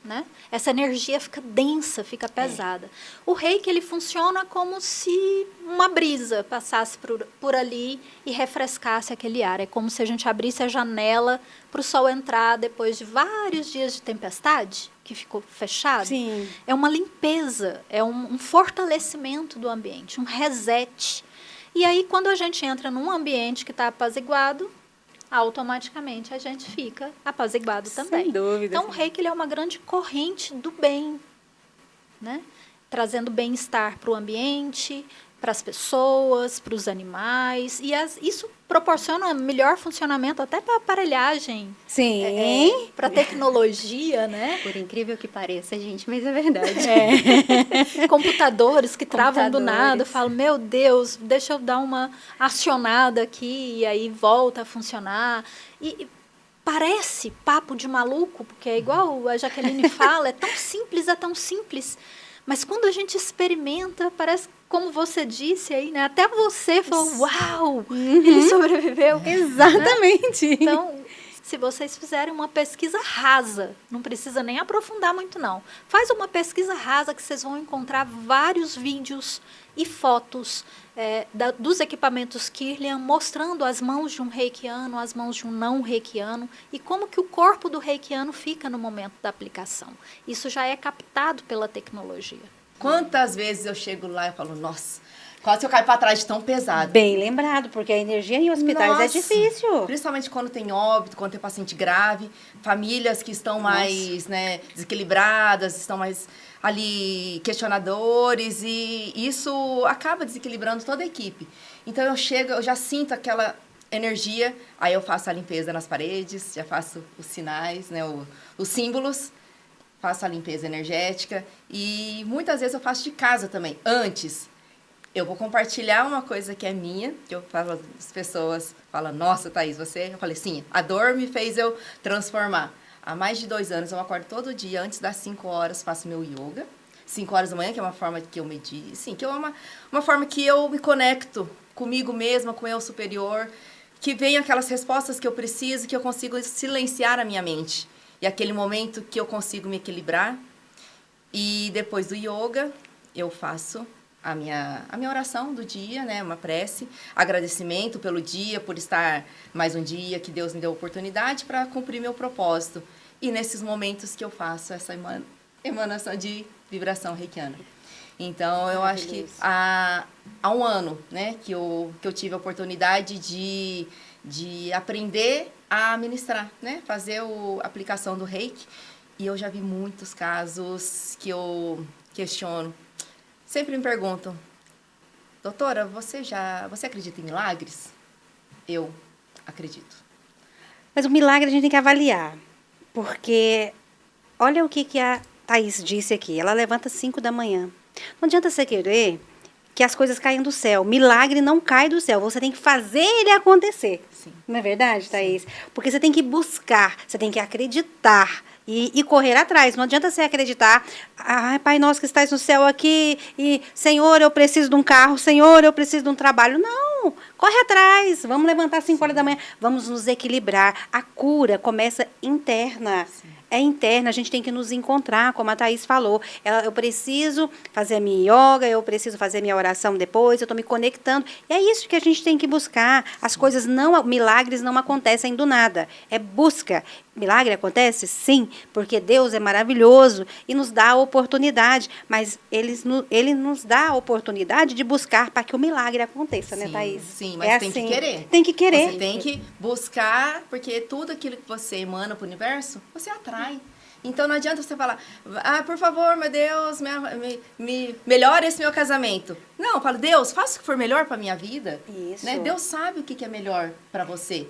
Né? Essa energia fica densa, fica pesada. O reiki, ele funciona como se uma brisa passasse por ali e refrescasse aquele ar. É como se a gente abrisse a janela para o sol entrar depois de vários dias de tempestade, que ficou fechado. Sim. É uma limpeza, é um fortalecimento do ambiente, um reset. E aí, quando a gente entra num ambiente que está apaziguado, automaticamente a gente fica apaziguado também. Sem dúvida. Então, o reiki, ele é uma grande corrente do bem, né? Trazendo bem-estar para o ambiente, para as pessoas, para os animais. E isso proporciona melhor funcionamento até para a aparelhagem. Sim. Para a tecnologia, né? Por incrível que pareça, gente, mas é verdade. Computadores que travam do nada, falam, meu Deus, deixa eu dar uma acionada aqui e aí volta a funcionar. E parece papo de maluco, porque é igual a Jaqueline fala, é tão simples. Mas quando a gente experimenta, parece, como você disse aí, né? Até você falou, uau, ele sobreviveu. Exatamente. Né? Então, se vocês fizerem uma pesquisa rasa, não precisa nem aprofundar muito, não. Faz uma pesquisa rasa que vocês vão encontrar vários vídeos e fotos dos equipamentos Kirlian, mostrando as mãos de um reikiano, as mãos de um não reikiano, e como que o corpo do reikiano fica no momento da aplicação. Isso já é captado pela tecnologia. Quantas vezes eu chego lá e falo, nossa, quase eu caio para trás de tão pesado. Bem lembrado, porque a energia em hospitais é difícil. Principalmente quando tem óbito, quando tem paciente grave, famílias que estão mais desequilibradas, estão mais ali questionadores, e isso acaba desequilibrando toda a equipe. Então eu chego, eu já sinto aquela energia, aí eu faço a limpeza nas paredes, já faço os sinais, né, os símbolos, faço a limpeza energética, e muitas vezes eu faço de casa também, antes. Eu vou compartilhar uma coisa que é minha, que eu falo, as pessoas falam, nossa, Thaís, você... Eu falei, sim, a dor me fez eu transformar. Há mais de 2 anos, eu acordo todo dia, antes das 5 horas, faço meu yoga. 5 horas da manhã, que é uma forma que eu medito, sim, que é uma forma que eu me conecto comigo mesma, com o eu superior, que vem aquelas respostas que eu preciso, que eu consigo silenciar a minha mente. E aquele momento que eu consigo me equilibrar. E depois do yoga, eu faço a minha oração do dia, né? Uma prece, agradecimento pelo dia, por estar mais um dia, que Deus me deu a oportunidade para cumprir meu propósito. E nesses momentos que eu faço essa emanação de vibração reikiana. Então, eu acho que há 1 ano, né, que eu tive a oportunidade de aprender a ministrar, né? Fazer a aplicação do reiki. E eu já vi muitos casos que eu questiono. Sempre me perguntam, doutora, você acredita em milagres? Eu acredito. Mas o milagre a gente tem que avaliar, porque olha o que a Thaís disse aqui. Ela levanta às 5 da manhã. Não adianta você querer que as coisas caiam do céu. Milagre não cai do céu. Você tem que fazer ele acontecer. Sim. Não é verdade, Thaís? Sim. Porque você tem que buscar, você tem que acreditar e correr atrás. Não adianta você acreditar, Pai nosso que estás no céu aqui, e Senhor, eu preciso de um carro, Senhor, eu preciso de um trabalho. Não, corre atrás. Vamos levantar às 5 horas da manhã. Vamos nos equilibrar. A cura começa interna. Sim. É interna, a gente tem que nos encontrar, como a Thaís falou. Eu preciso fazer a minha yoga, eu preciso fazer a minha oração depois, eu estou me conectando. E é isso que a gente tem que buscar. As coisas milagres não acontecem do nada. É busca. Milagre acontece? Sim, porque Deus é maravilhoso e nos dá a oportunidade, mas Ele nos dá a oportunidade de buscar para que o milagre aconteça, sim, né, Thaís? Sim, mas tem que querer. Tem que querer. Você tem que buscar, porque tudo aquilo que você emana para o universo, você atrai. Então não adianta você falar, por favor, meu Deus, me melhore esse meu casamento. Não, eu falo, Deus, faça o que for melhor para minha vida. Isso. Né? Deus sabe o que é melhor para você.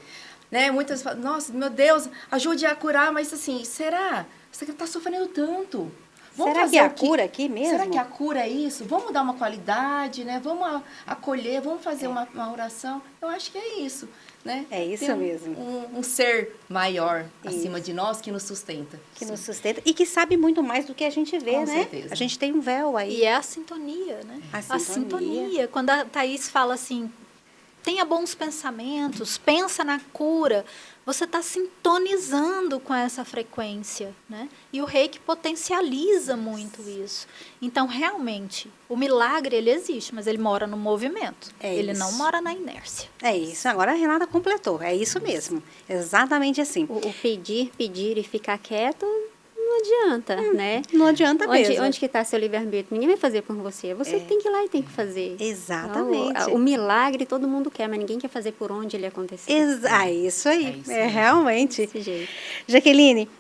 Né? Muitas falam, nossa, meu Deus, ajude a curar, mas assim, será? Você está sofrendo tanto. Será que é a cura aqui mesmo? Será que a cura é isso? Vamos dar uma qualidade, né? Vamos acolher, vamos fazer uma oração. Eu acho que é isso, né? É isso mesmo. Um ser maior acima de nós que nos sustenta. Que nos sustenta e que sabe muito mais do que a gente vê, Com né? certeza. A gente tem um véu aí. E é a sintonia, né? A sintonia. Quando a Thaís fala assim, tenha bons pensamentos, pensa na cura, você está sintonizando com essa frequência, né? E o reiki potencializa muito isso. Então, realmente, o milagre, ele existe, mas ele mora no movimento. Ele não mora na inércia. É isso. Agora a Renata completou. É isso mesmo. Exatamente assim. O pedir e ficar quieto não adianta, né? Não adianta mesmo. Onde que está seu livre-arbítrio? Ninguém vai fazer por você. Você tem que ir lá e tem que fazer. Exatamente. Então, o milagre todo mundo quer, mas ninguém quer fazer por onde ele acontecer. Isso aí. Realmente. Desse jeito. Jaqueline,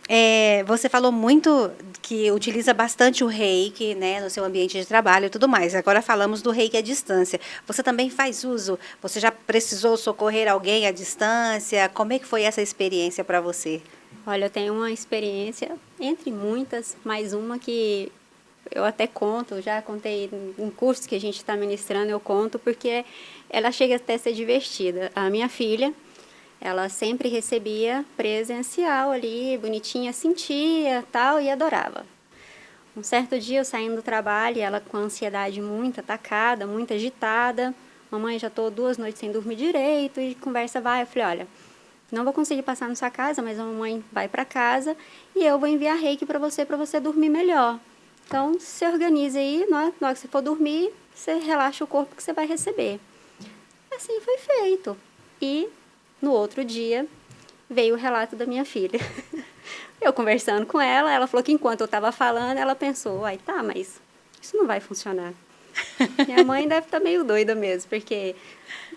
você falou muito que utiliza bastante o reiki, né, no seu ambiente de trabalho e tudo mais. Agora falamos do reiki à distância. Você também faz uso? Você já precisou socorrer alguém à distância? Como é que foi essa experiência para você? Olha, eu tenho uma experiência, entre muitas, mais uma que eu até conto, já contei em cursos que a gente está ministrando, eu conto, porque ela chega até a ser divertida. A minha filha, ela sempre recebia presencial ali, bonitinha, sentia, tal, e adorava. Um certo dia, eu saindo do trabalho, ela com a ansiedade muito atacada, muito agitada, mamãe, já estou 2 noites sem dormir direito, e conversa vai, eu falei, olha, não vou conseguir passar na sua casa, mas a mamãe vai para casa e eu vou enviar reiki para você dormir melhor. Então, se organize aí, na hora que você for dormir, você relaxa o corpo que você vai receber. Assim foi feito. E, no outro dia, veio o relato da minha filha. Eu conversando com ela, ela falou que enquanto eu estava falando, ela pensou, tá, mas isso não vai funcionar. Minha mãe deve estar meio doida mesmo, porque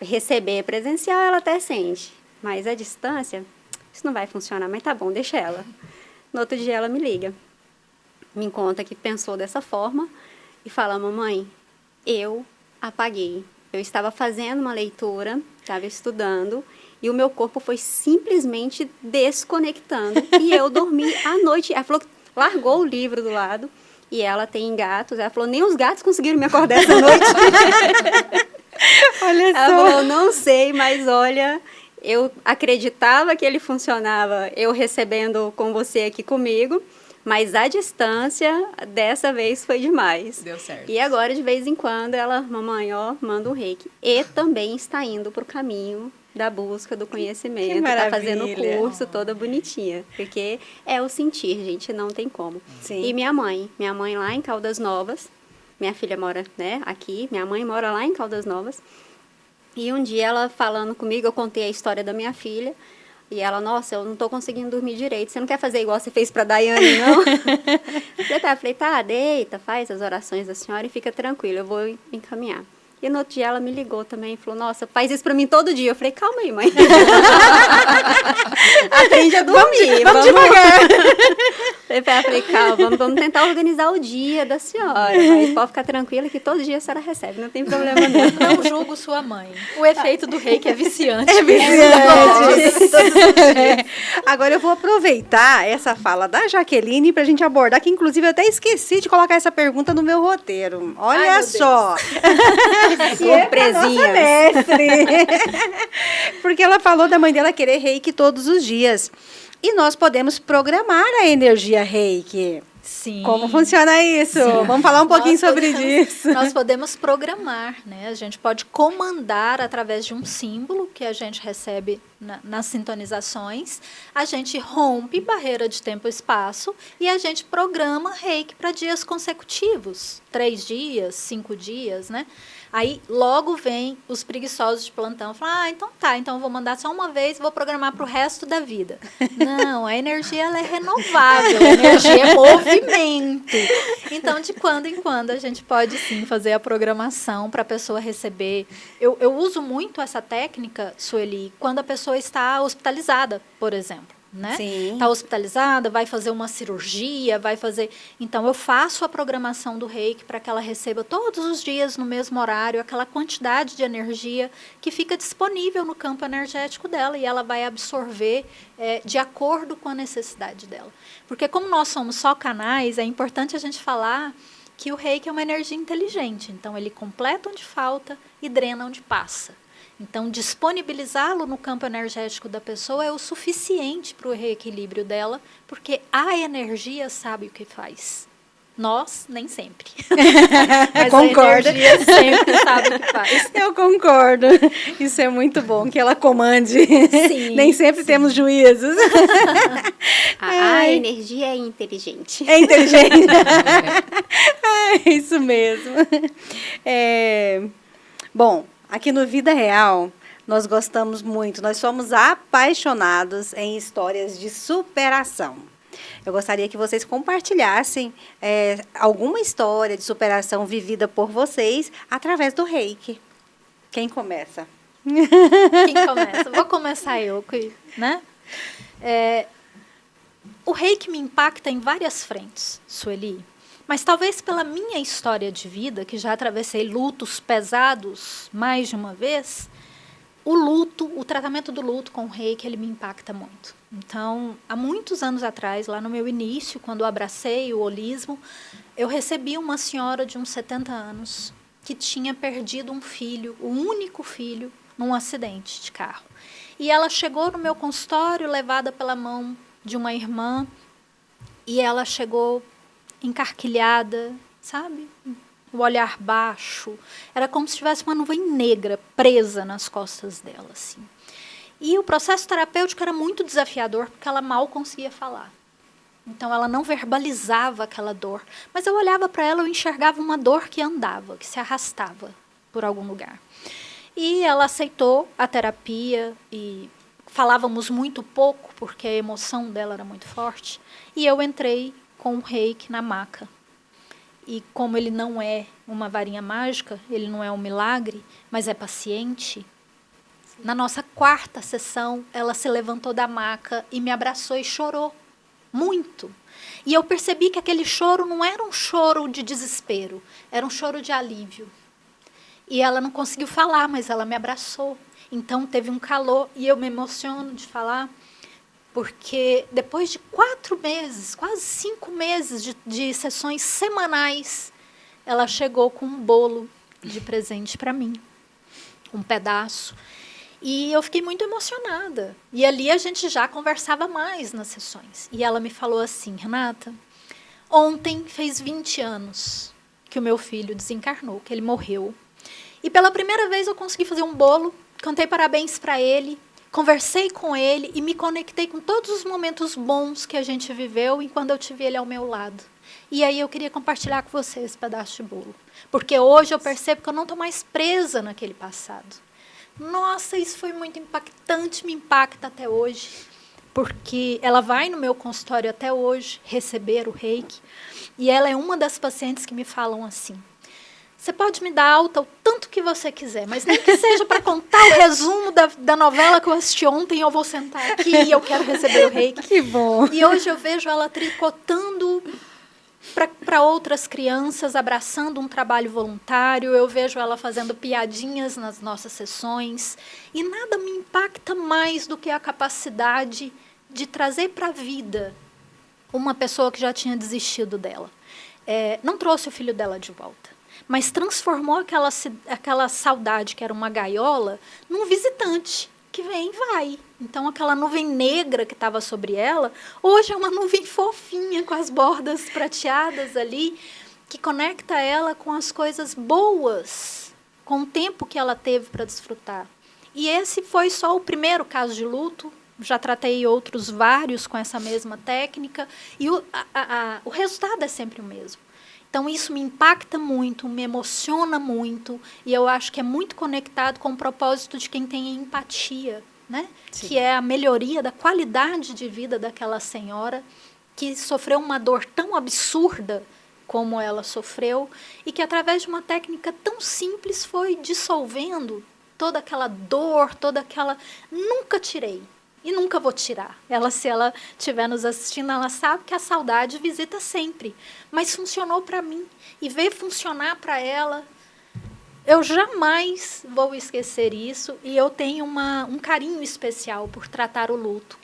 receber presencial ela até sente. Mas a distância, isso não vai funcionar, mas tá bom, deixa ela. No outro dia ela me liga, me conta que pensou dessa forma e fala, mamãe, eu apaguei. Eu estava fazendo uma leitura, estava estudando e o meu corpo foi simplesmente desconectando e eu dormi à noite. Ela falou que largou o livro do lado e ela tem gatos. Ela falou, nem os gatos conseguiram me acordar essa noite. Olha só. Ela falou, não sei, mas olha... Eu acreditava que ele funcionava, eu recebendo com você aqui comigo, mas a distância, dessa vez, foi demais. Deu certo. E agora, de vez em quando, ela, mamãe, manda um reiki. E também está indo para o caminho da busca do conhecimento, está fazendo o curso toda bonitinha, porque é o sentir, gente, não tem como. Sim. E minha mãe lá em Caldas Novas, minha filha mora, né, aqui, minha mãe mora lá em Caldas Novas. E um dia ela falando comigo, eu contei a história da minha filha. E ela, nossa, eu não tô conseguindo dormir direito. Você não quer fazer igual você fez pra Daiane, não? Eu falei, tá, deita, faz as orações da senhora e fica tranquila, eu vou encaminhar. E no outro dia ela me ligou também e falou, nossa, faz isso pra mim todo dia. Eu falei, calma aí, mãe. Aprende a dormir. Vamos devagar. Eu falei, calma, vamos tentar organizar o dia da senhora. Mas pode ficar tranquila que todo dia a senhora recebe, não tem problema não. Não julgo sua mãe. O efeito do reiki é viciante. É viciante. Agora eu vou aproveitar essa fala da Jaqueline para a gente abordar, que inclusive eu até esqueci de colocar essa pergunta no meu roteiro. Olha só. Surpresinha. Mestre. Porque ela falou da mãe dela querer reiki todos os dias. E nós podemos programar a energia reiki. Sim. Como funciona isso? Sim. Vamos falar um pouquinho sobre isso. Nós podemos programar, né? A gente pode comandar através de um símbolo que a gente recebe nas sintonizações. A gente rompe barreira de tempo e espaço e a gente programa reiki para dias consecutivos. 3 dias, 5 dias, né? Aí logo vem os preguiçosos de plantão, falam, então tá, então eu vou mandar só uma vez e vou programar para o resto da vida. Não, a energia ela é renovável, a energia é movimento. Então, de quando em quando, a gente pode sim fazer a programação para a pessoa receber. Eu uso muito essa técnica, Sueli, quando a pessoa está hospitalizada, por exemplo. Né? Está hospitalizada, vai fazer uma cirurgia, vai fazer... Então, eu faço a programação do reiki para que ela receba todos os dias, no mesmo horário, aquela quantidade de energia que fica disponível no campo energético dela e ela vai absorver de acordo com a necessidade dela. Porque como nós somos só canais, é importante a gente falar que o reiki é uma energia inteligente. Então, ele completa onde falta e drena onde passa. Então, disponibilizá-lo no campo energético da pessoa é o suficiente para o reequilíbrio dela, porque a energia sabe o que faz. Nós, nem sempre. Mas concordo. A energia sempre sabe o que faz. Eu concordo. Isso é muito bom, que ela comande. Sim, nem sempre temos juízos. A energia é inteligente. É inteligente. É isso mesmo. Bom, aqui no Vida Real, nós gostamos muito, nós somos apaixonados em histórias de superação. Eu gostaria que vocês compartilhassem alguma história de superação vivida por vocês através do reiki. Quem começa? Quem começa? Vou começar eu, né? O reiki me impacta em várias frentes, Sueli. Mas talvez pela minha história de vida, que já atravessei lutos pesados mais de uma vez, o tratamento do luto com o reiki, ele me impacta muito. Então, há muitos anos atrás, lá no meu início, quando eu abracei o holismo, eu recebi uma senhora de uns 70 anos que tinha perdido um filho, o único filho, num acidente de carro. E ela chegou no meu consultório, levada pela mão de uma irmã, e ela chegou encarquilhada, sabe? O olhar baixo. Era como se tivesse uma nuvem negra presa nas costas dela, assim. E o processo terapêutico era muito desafiador, porque ela mal conseguia falar. Então, ela não verbalizava aquela dor. Mas eu olhava para ela, eu enxergava uma dor que andava, que se arrastava por algum lugar. E ela aceitou a terapia e falávamos muito pouco, porque a emoção dela era muito forte. E eu entrei com o reiki na maca. E como ele não é uma varinha mágica, ele não é um milagre, mas é paciente, na nossa 4ª sessão, ela se levantou da maca e me abraçou e chorou muito. E eu percebi que aquele choro não era um choro de desespero, era um choro de alívio. E ela não conseguiu falar, mas ela me abraçou. Então teve um calor e eu me emociono de falar, porque depois de 4 meses, quase 5 meses de sessões semanais, ela chegou com um bolo de presente para mim, um pedaço. E eu fiquei muito emocionada. E ali a gente já conversava mais nas sessões. E ela me falou assim, Renata, ontem fez 20 anos que o meu filho desencarnou, que ele morreu. E pela primeira vez eu consegui fazer um bolo, cantei parabéns para ele, conversei com ele e me conectei com todos os momentos bons que a gente viveu enquanto eu tive ele ao meu lado. E aí eu queria compartilhar com você esse pedaço de bolo. Porque hoje eu percebo que eu não estou mais presa naquele passado. Nossa, isso foi muito impactante, me impacta até hoje. Porque ela vai no meu consultório até hoje receber o reiki. E ela é uma das pacientes que me falam assim, você pode me dar alta o tanto que você quiser, mas nem que seja para contar o resumo da novela que eu assisti ontem, eu vou sentar aqui e eu quero receber o reiki. Que bom! E hoje eu vejo ela tricotando para outras crianças, abraçando um trabalho voluntário, eu vejo ela fazendo piadinhas nas nossas sessões, e nada me impacta mais do que a capacidade de trazer para a vida uma pessoa que já tinha desistido dela. Não trouxe o filho dela de volta, mas transformou aquela saudade, que era uma gaiola, num visitante que vem e vai. Então, aquela nuvem negra que estava sobre ela, hoje é uma nuvem fofinha, com as bordas prateadas ali, que conecta ela com as coisas boas, com o tempo que ela teve para desfrutar. E esse foi só o primeiro caso de luto. Já tratei outros vários com essa mesma técnica, e o resultado é sempre o mesmo. Então, isso me impacta muito, me emociona muito, e eu acho que é muito conectado com o propósito de quem tem empatia, né? Que é a melhoria da qualidade de vida daquela senhora que sofreu uma dor tão absurda como ela sofreu, e que, através de uma técnica tão simples, foi dissolvendo toda aquela dor, toda aquela... Nunca tirei. E nunca vou tirar. Se ela estiver nos assistindo, ela sabe que a saudade visita sempre. Mas funcionou para mim. E ver funcionar para ela, eu jamais vou esquecer isso. E eu tenho um carinho especial por tratar o luto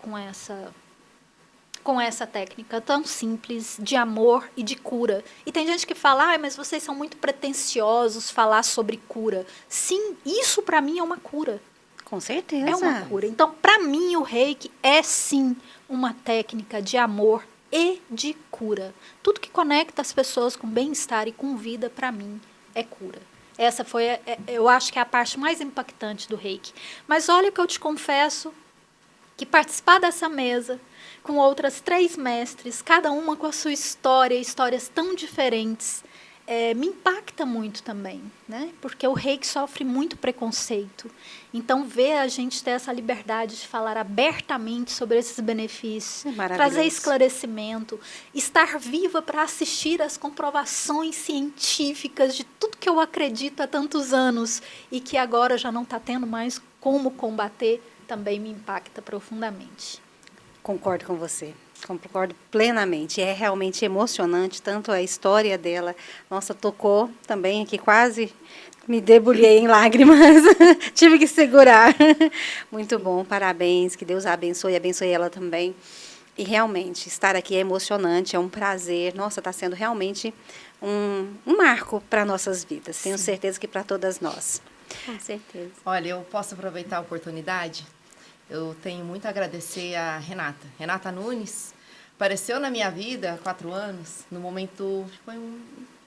com essa técnica tão simples de amor e de cura. E tem gente que fala, mas vocês são muito pretensiosos falar sobre cura. Sim, isso para mim é uma cura. Com certeza. É uma cura. Então, para mim, o reiki é, sim, uma técnica de amor e de cura. Tudo que conecta as pessoas com bem-estar e com vida, para mim, é cura. Essa foi, eu acho que é a parte mais impactante do reiki. Mas olha que eu te confesso que participar dessa mesa com outras 3 mestres, cada uma com a sua história, histórias tão diferentes, me impacta muito também, né? Porque o reiki sofre muito preconceito. Então, ver a gente ter essa liberdade de falar abertamente sobre esses benefícios, trazer esclarecimento, estar viva para assistir às comprovações científicas de tudo que eu acredito há tantos anos e que agora já não está tendo mais como combater, também me impacta profundamente. Concordo com você. Concordo plenamente. É realmente emocionante, tanto a história dela. Nossa, tocou também aqui, quase me debulhei em lágrimas. Tive que segurar. Muito bom, parabéns. Que Deus a abençoe ela também. E realmente, estar aqui é emocionante, é um prazer. Nossa, está sendo realmente um marco para nossas vidas. Sim. Tenho certeza que para todas nós. Com certeza. Olha, eu posso aproveitar a oportunidade? Eu tenho muito a agradecer a Renata Nunes. Apareceu na minha vida há 4 anos, no momento, foi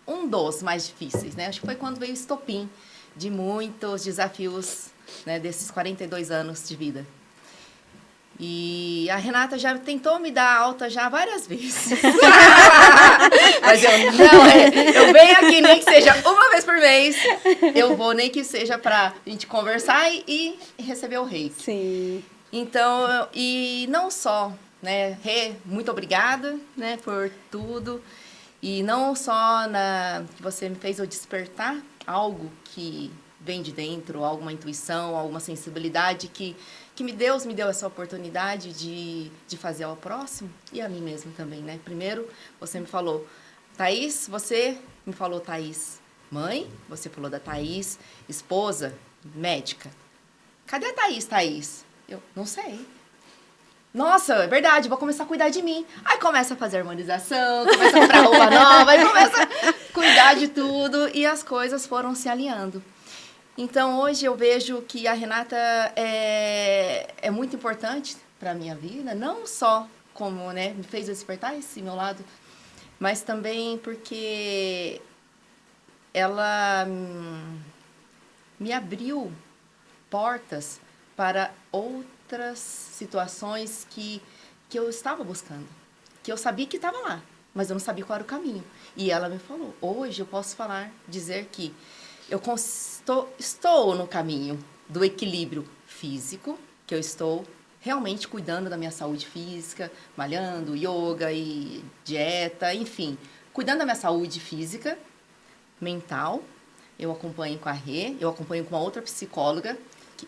um dos mais difíceis, né? Acho que foi quando veio o estopim de muitos desafios, né, desses 42 anos de vida. E a Renata já tentou me dar alta já várias vezes. Mas eu venho aqui, nem que seja uma vez por mês, eu vou, nem que seja para a gente conversar e receber o reiki. Sim. Então, e não só, né, muito obrigada, né, por tudo. E não só que você me fez eu despertar algo que vem de dentro, alguma intuição, alguma sensibilidade que Deus me deu essa oportunidade de fazer ao próximo e a mim mesmo também, né? Primeiro, você me falou, Thaís, você me falou, Thaís, mãe, você falou da Thaís, esposa, médica. Cadê a Thaís? Eu não sei. Nossa, é verdade, vou começar a cuidar de mim. Aí começa a fazer harmonização, começa a comprar roupa nova, aí começa a cuidar de tudo e as coisas foram se alinhando. Então, hoje eu vejo que a Renata é muito importante para a minha vida, não só como, né, me fez despertar esse meu lado, mas também porque ela me abriu portas para outras situações que eu estava buscando, que eu sabia que estava lá, mas eu não sabia qual era o caminho. E ela me falou, hoje eu posso dizer que eu estou no caminho do equilíbrio físico, que eu estou realmente cuidando da minha saúde física, malhando, yoga e dieta, enfim, cuidando da minha saúde física, mental, eu acompanho com a Rê, eu acompanho com uma outra psicóloga,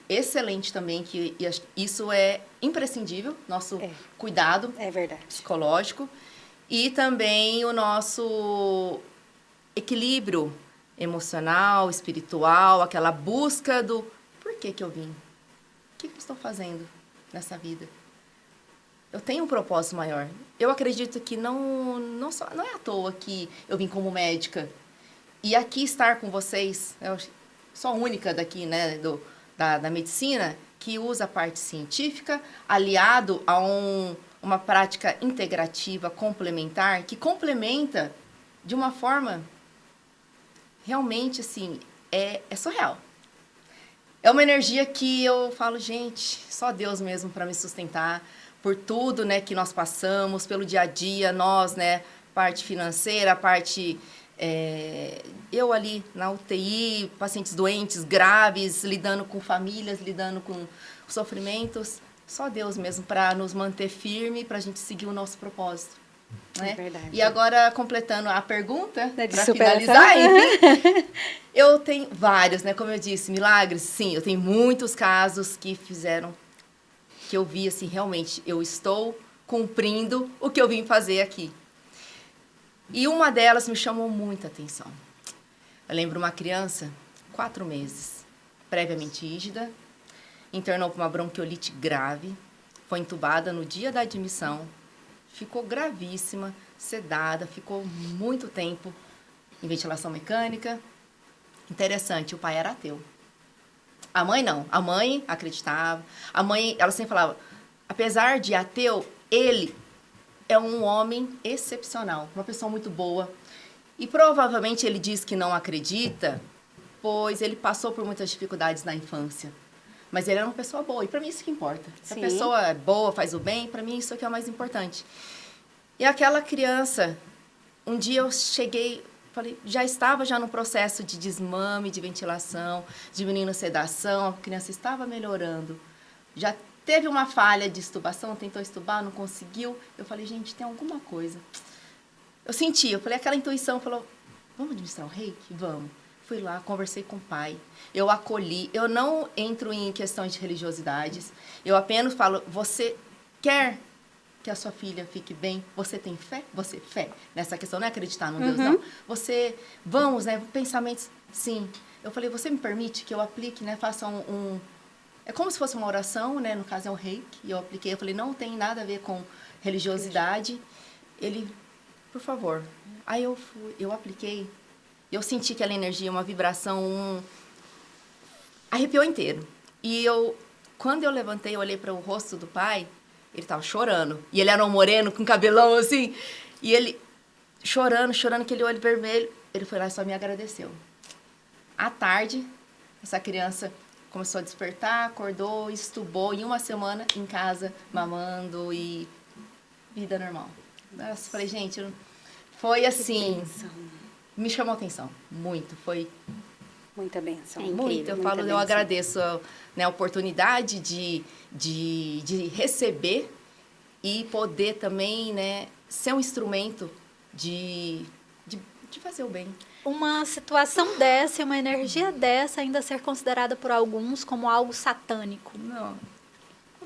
excelente também, que isso é imprescindível, nosso cuidado psicológico, e também o nosso equilíbrio emocional, espiritual, aquela busca do por que eu vim? O que eu estou fazendo nessa vida? Eu tenho um propósito maior. Eu acredito que não é à toa que eu vim como médica. E aqui estar com vocês, eu sou a única daqui, né, da medicina, que usa a parte científica, aliado a uma prática integrativa, complementar, que complementa de uma forma realmente, assim, é surreal. É uma energia que eu falo, gente, só Deus mesmo para me sustentar, por tudo, né, que nós passamos, pelo dia a dia, nós, né, parte financeira, parte... eu ali na UTI, pacientes doentes, graves, lidando com famílias, lidando com sofrimentos. Só Deus mesmo para nos manter firme, para a gente seguir o nosso propósito. Né? É verdade. E agora, completando a pergunta, para finalizar, enfim, eu tenho vários, né? Como eu disse, milagres, sim, eu tenho muitos casos que fizeram, que eu vi assim, realmente, eu estou cumprindo o que eu vim fazer aqui. E uma delas me chamou muita atenção. Eu lembro uma criança, 4 meses, previamente rígida, internou com uma bronquiolite grave, foi entubada no dia da admissão, ficou gravíssima, sedada, ficou muito tempo em ventilação mecânica. Interessante, o pai era ateu. A mãe não, a mãe acreditava. A mãe, ela sempre falava, apesar de ateu, ele é um homem excepcional, uma pessoa muito boa. E provavelmente ele diz que não acredita, pois ele passou por muitas dificuldades na infância. Mas ele era uma pessoa boa, e para mim isso que importa. Se a pessoa é boa, faz o bem, para mim isso aqui é o mais importante. E aquela criança, um dia eu cheguei, falei, já estava no processo de desmame, de ventilação, diminuindo a sedação, a criança estava melhorando. Já teve uma falha de extubação, tentou extubar, não conseguiu. Eu falei, gente, tem alguma coisa. Eu senti, eu falei, aquela intuição falou, vamos administrar o reiki? Vamos. Fui lá, conversei com o pai, eu acolhi, eu não entro em questões de religiosidades, eu apenas falo, você quer que a sua filha fique bem? Você tem fé? Você fé? Nessa questão, não é acreditar no Deus, não. Você, vamos, né, pensamentos, sim. Eu falei, você me permite que eu aplique, né, faça é como se fosse uma oração, né, no caso é um reiki, e eu apliquei, eu falei, não tem nada a ver com religiosidade. Ele, por favor. Aí eu apliquei. Eu senti aquela energia, uma vibração, arrepiou inteiro. E quando eu levantei, eu olhei para o rosto do pai, ele estava chorando. E ele era um moreno, com cabelão assim. E ele chorando, aquele olho vermelho. Ele foi lá e só me agradeceu. À tarde, essa criança começou a despertar, acordou, estubou. Em uma semana, em casa, mamando e vida normal. Nossa, falei, gente, foi assim... Me chamou a atenção, muito, foi... Muita bênção. Muito, eu agradeço, né, a oportunidade de receber e poder também, né, ser um instrumento de fazer o bem. Uma situação dessa e uma energia dessa ainda ser considerada por alguns como algo satânico. Não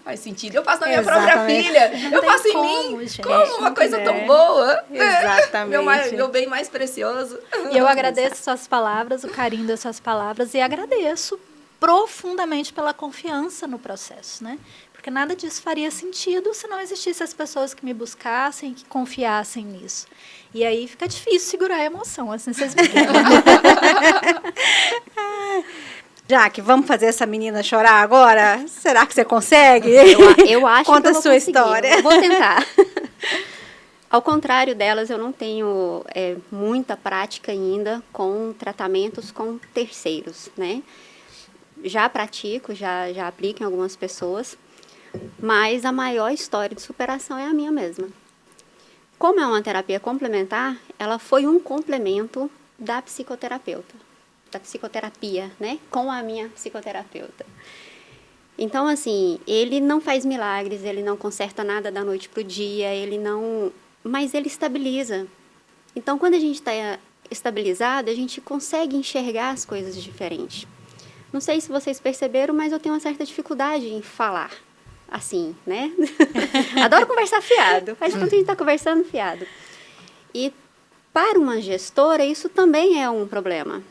faz sentido. Eu faço na minha própria filha. Eu faço em mim. Gente, como uma coisa tão boa. Exatamente. Meu bem mais precioso. E eu agradeço suas palavras, o carinho das suas palavras, e agradeço profundamente pela confiança no processo, né? Porque nada disso faria sentido se não existissem as pessoas que me buscassem, que confiassem nisso. E aí fica difícil segurar a emoção, assim vocês me entendem. Jaque, vamos fazer essa menina chorar agora? Será que você consegue? Eu acho Conta que eu vou a sua conseguir. história. Eu vou tentar. Ao contrário delas, eu não tenho muita prática ainda com tratamentos com terceiros, né? Já pratico, já aplico em algumas pessoas, mas a maior história de superação é a minha mesma. Como é uma terapia complementar, ela foi um complemento da psicoterapeuta. Da psicoterapia, né? Com a minha psicoterapeuta. Então, assim, ele não faz milagres, ele não conserta nada da noite para o dia, mas ele estabiliza. Então, quando a gente está estabilizada, a gente consegue enxergar as coisas diferentes. Não sei se vocês perceberam, mas eu tenho uma certa dificuldade em falar assim, né? Adoro conversar fiado. Faz tanto que a gente está conversando fiado. E para uma gestora, isso também é um problema.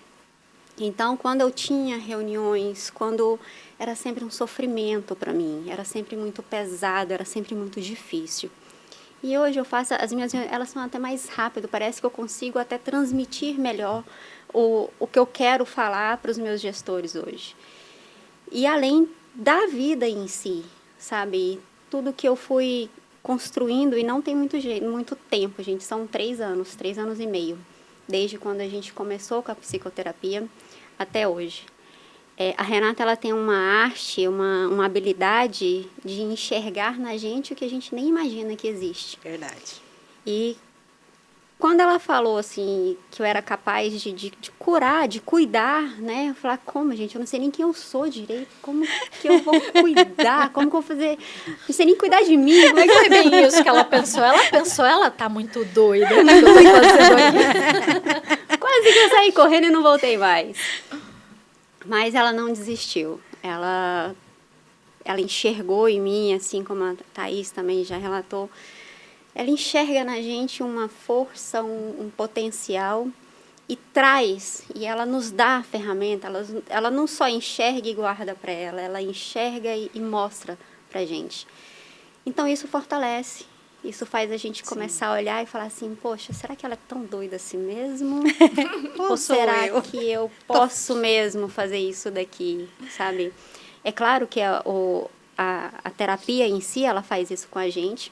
Então, quando eu tinha reuniões, quando era sempre um sofrimento para mim, era sempre muito pesado, era sempre muito difícil. E hoje eu faço, as minhas reuniões, elas são até mais rápido, parece que eu consigo até transmitir melhor o que eu quero falar para os meus gestores hoje. E além da vida em si, sabe? Tudo que eu fui construindo, e não tem muito tempo, gente, são 3 anos e meio, desde quando a gente começou com a psicoterapia até hoje. A Renata, ela tem uma arte, uma habilidade de enxergar na gente o que a gente nem imagina que existe. Verdade. E quando ela falou, assim, que eu era capaz de curar, de cuidar, né? Eu falei, como, gente? Eu não sei nem quem eu sou direito. Como que eu vou cuidar? Como que eu vou fazer? Não sei nem cuidar de mim. Não foi bem isso que ela pensou. Ela tá muito doida. O que eu tô fazendo aqui? Quase que eu saí correndo e não voltei mais. Mas ela não desistiu. Ela enxergou em mim, assim como a Thaís também já relatou, ela enxerga na gente uma força, um potencial e traz, e ela nos dá a ferramenta, ela não só enxerga e guarda para ela enxerga e mostra para a gente. Então isso fortalece, isso faz a gente começar a olhar e falar assim, poxa, será que ela é tão doida assim mesmo? Ou será que eu posso mesmo fazer isso daqui, sabe? É claro que a terapia em si, ela faz isso com a gente,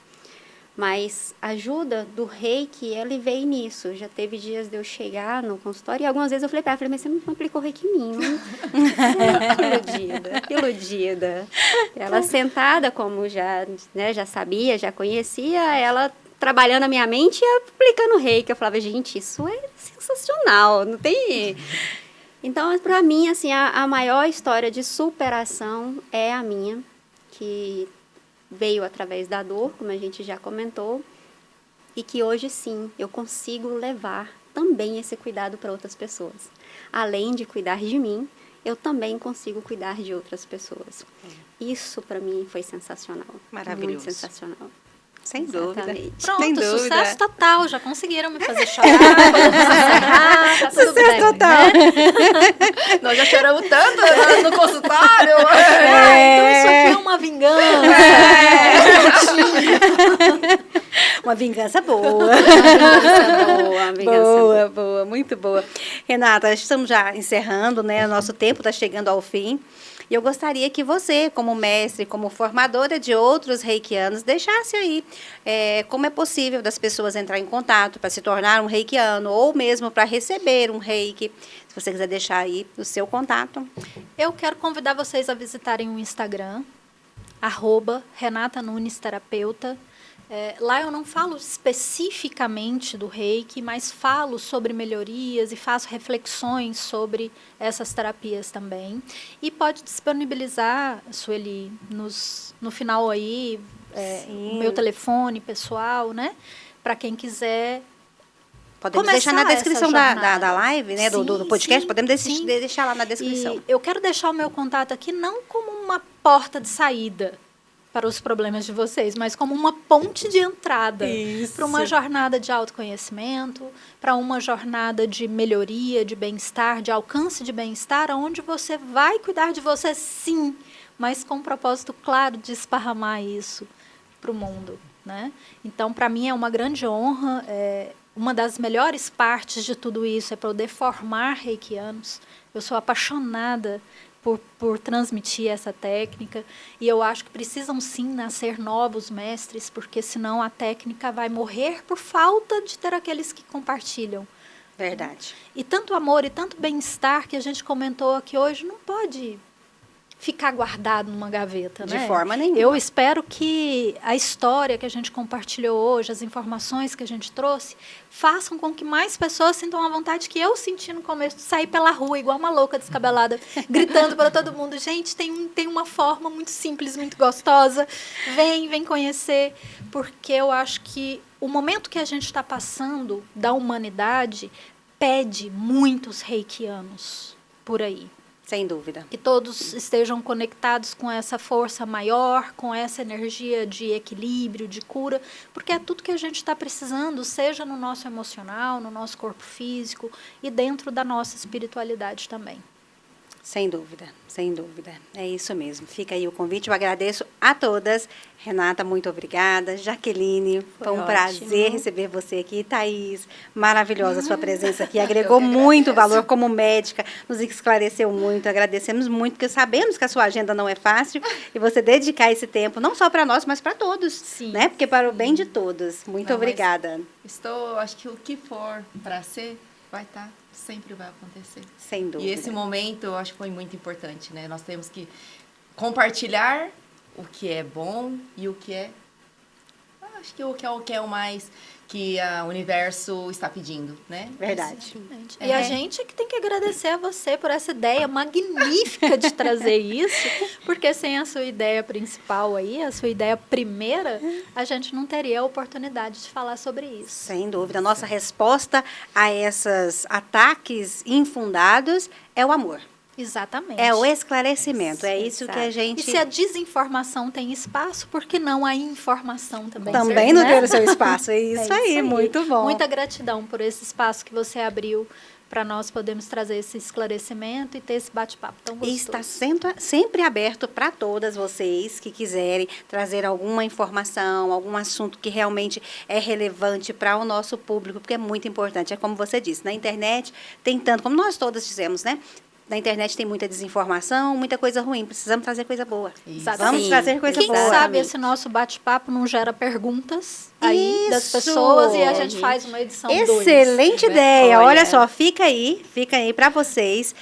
mas a ajuda do reiki, ele veio nisso. Já teve dias de eu chegar no consultório e algumas vezes eu falei para ela, mas você não aplicou reiki em mim, que iludida. Ela sentada, como já sabia, já conhecia, ela trabalhando a minha mente e aplicando reiki. Eu falava, gente, isso é sensacional, não tem... Então, para mim, assim, a maior história de superação é a minha, que veio através da dor, como a gente já comentou, e que hoje, sim, eu consigo levar também esse cuidado para outras pessoas. Além de cuidar de mim, eu também consigo cuidar de outras pessoas. Isso, para mim, foi sensacional. Maravilhoso. Muito sensacional. Sem dúvida. Pronto, sem dúvida. Sucesso total. Já conseguiram me fazer chorar, podemos encerrar, tá tudo Sucesso bem, total. Né? Nós já choramos tanto no consultório. Então isso aqui é uma vingança. Uma vingança boa. Uma vingança boa. Boa, muito boa. Renata, estamos já encerrando, né? O nosso tempo está chegando ao fim. E eu gostaria que você, como mestre, como formadora de outros reikianos, deixasse aí como é possível das pessoas entrar em contato para se tornar um reikiano ou mesmo para receber um reiki. Se você quiser deixar aí o seu contato. Eu quero convidar vocês a visitarem o Instagram, @RenataNunesTerapeuta. Lá eu não falo especificamente do reiki, mas falo sobre melhorias e faço reflexões sobre essas terapias também. E pode disponibilizar, Sueli, no final aí, o meu telefone pessoal, né? Para quem quiser. Podemos deixar na descrição da live, né? Sim, do podcast, sim, podemos sim. deixar lá na descrição. E eu quero deixar o meu contato aqui não como uma porta de saída para os problemas de vocês, mas como uma ponte de entrada para uma jornada de autoconhecimento, para uma jornada de melhoria, de bem-estar, de alcance de bem-estar, onde você vai cuidar de você, sim, mas com um propósito claro de esparramar isso para o mundo, né? Então, para mim é uma grande honra. Uma das melhores partes de tudo isso é poder formar reikianos. Eu sou apaixonada por transmitir essa técnica, e eu acho que precisam sim nascer novos mestres, porque senão a técnica vai morrer por falta de ter aqueles que compartilham. Verdade. E tanto amor e tanto bem-estar que a gente comentou aqui hoje não pode ficar guardado numa gaveta, né? De forma nenhuma. Eu espero que a história que a gente compartilhou hoje, as informações que a gente trouxe, façam com que mais pessoas sintam a vontade que eu senti no começo de sair pela rua, igual uma louca descabelada, gritando para todo mundo, gente, tem uma forma muito simples, muito gostosa, vem conhecer, porque eu acho que o momento que a gente está passando da humanidade pede muitos reikianos por aí. Sem dúvida. Que todos estejam conectados com essa força maior, com essa energia de equilíbrio, de cura, porque é tudo que a gente está precisando, seja no nosso emocional, no nosso corpo físico e dentro da nossa espiritualidade também. Sem dúvida, sem dúvida. É isso mesmo. Fica aí o convite. Eu agradeço a todas. Renata, muito obrigada. Jaqueline, foi um prazer receber você aqui. Thaís, maravilhosa a sua presença aqui. Agregou muito valor como médica, nos esclareceu muito. Agradecemos muito, porque sabemos que a sua agenda não é fácil e você dedicar esse tempo, não só para nós, mas para todos. Sim. Né? Porque para o bem de todos. Muito obrigada. Acho que o que for para ser, vai estar. Sempre vai acontecer. Sem dúvida. E esse momento, eu acho que foi muito importante, né? Nós temos que compartilhar o que é bom e o que é... Acho que o que é o mais que o universo está pedindo, né? Verdade. E a gente que tem que agradecer a você por essa ideia magnífica de trazer isso, porque sem a sua ideia principal aí, a sua ideia primeira, a gente não teria a oportunidade de falar sobre isso. Sem dúvida. A nossa resposta a esses ataques infundados é o amor. Exatamente. É o esclarecimento, é isso que a gente... E se a desinformação tem espaço, por que não a informação também? Também não ter o seu espaço, é isso aí, muito bom. Muita gratidão por esse espaço que você abriu para nós podermos trazer esse esclarecimento e ter esse bate-papo tão gostoso. E está sempre aberto para todas vocês que quiserem trazer alguma informação, algum assunto que realmente é relevante para o nosso público, porque é muito importante. É como você disse, na internet tem tanto, como nós todas dizemos, né? Na internet tem muita desinformação, muita coisa ruim. Precisamos trazer coisa boa. Vamos trazer coisa boa. Quem sabe esse nosso bate-papo não gera perguntas aí das pessoas e a gente faz uma edição 2. Excelente ideia. Olha só, fica aí para vocês.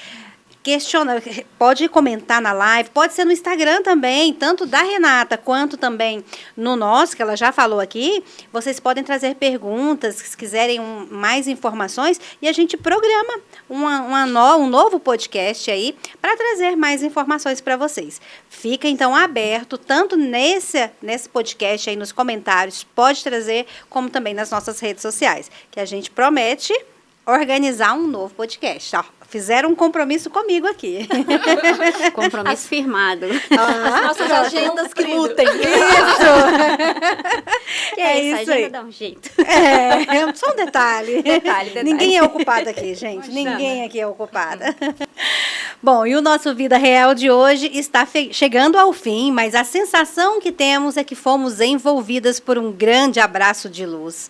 Questiona, pode comentar na live, pode ser no Instagram também, tanto da Renata quanto também no nosso, que ela já falou aqui. Vocês podem trazer perguntas, se quiserem mais informações, e a gente programa um novo podcast aí para trazer mais informações para vocês. Fica então aberto, tanto nesse podcast aí nos comentários, pode trazer, como também nas nossas redes sociais, que a gente promete organizar um novo podcast. Ó, fizeram um compromisso comigo aqui. Compromisso firmado. As nossas agendas que lutem. Isso! Isso, a agenda dá um jeito. Só um detalhe. Detalhe. Ninguém é ocupado aqui, gente. Ninguém aqui é ocupada. Bom, e o nosso Vida Real de hoje está chegando ao fim, mas a sensação que temos é que fomos envolvidas por um grande abraço de luz.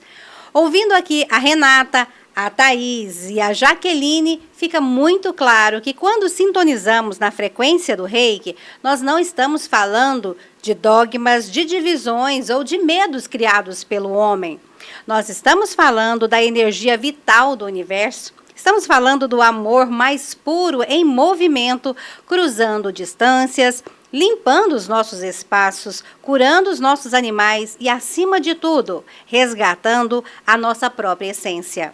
Ouvindo aqui a Renata, a Thaís e a Jaqueline, fica muito claro que quando sintonizamos na frequência do Reiki, nós não estamos falando de dogmas, de divisões ou de medos criados pelo homem. Nós estamos falando da energia vital do universo. Estamos falando do amor mais puro em movimento, cruzando distâncias, limpando os nossos espaços, curando os nossos animais e, acima de tudo, resgatando a nossa própria essência.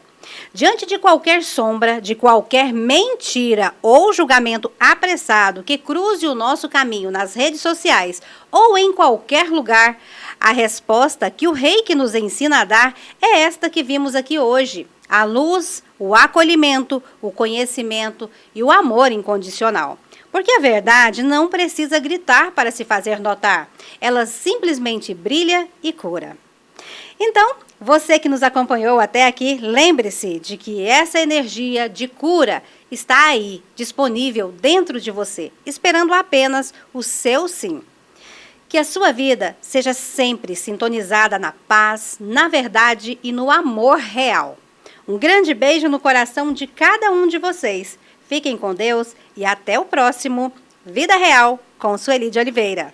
Diante de qualquer sombra, de qualquer mentira ou julgamento apressado que cruze o nosso caminho nas redes sociais ou em qualquer lugar, a resposta que o Reiki nos ensina a dar é esta que vimos aqui hoje: a luz, o acolhimento, o conhecimento e o amor incondicional. Porque a verdade não precisa gritar para se fazer notar. Ela simplesmente brilha e cura. Então, você que nos acompanhou até aqui, lembre-se de que essa energia de cura está aí, disponível dentro de você, esperando apenas o seu sim. Que a sua vida seja sempre sintonizada na paz, na verdade e no amor real. Um grande beijo no coração de cada um de vocês. Fiquem com Deus e até o próximo Vida Real com Sueli de Oliveira.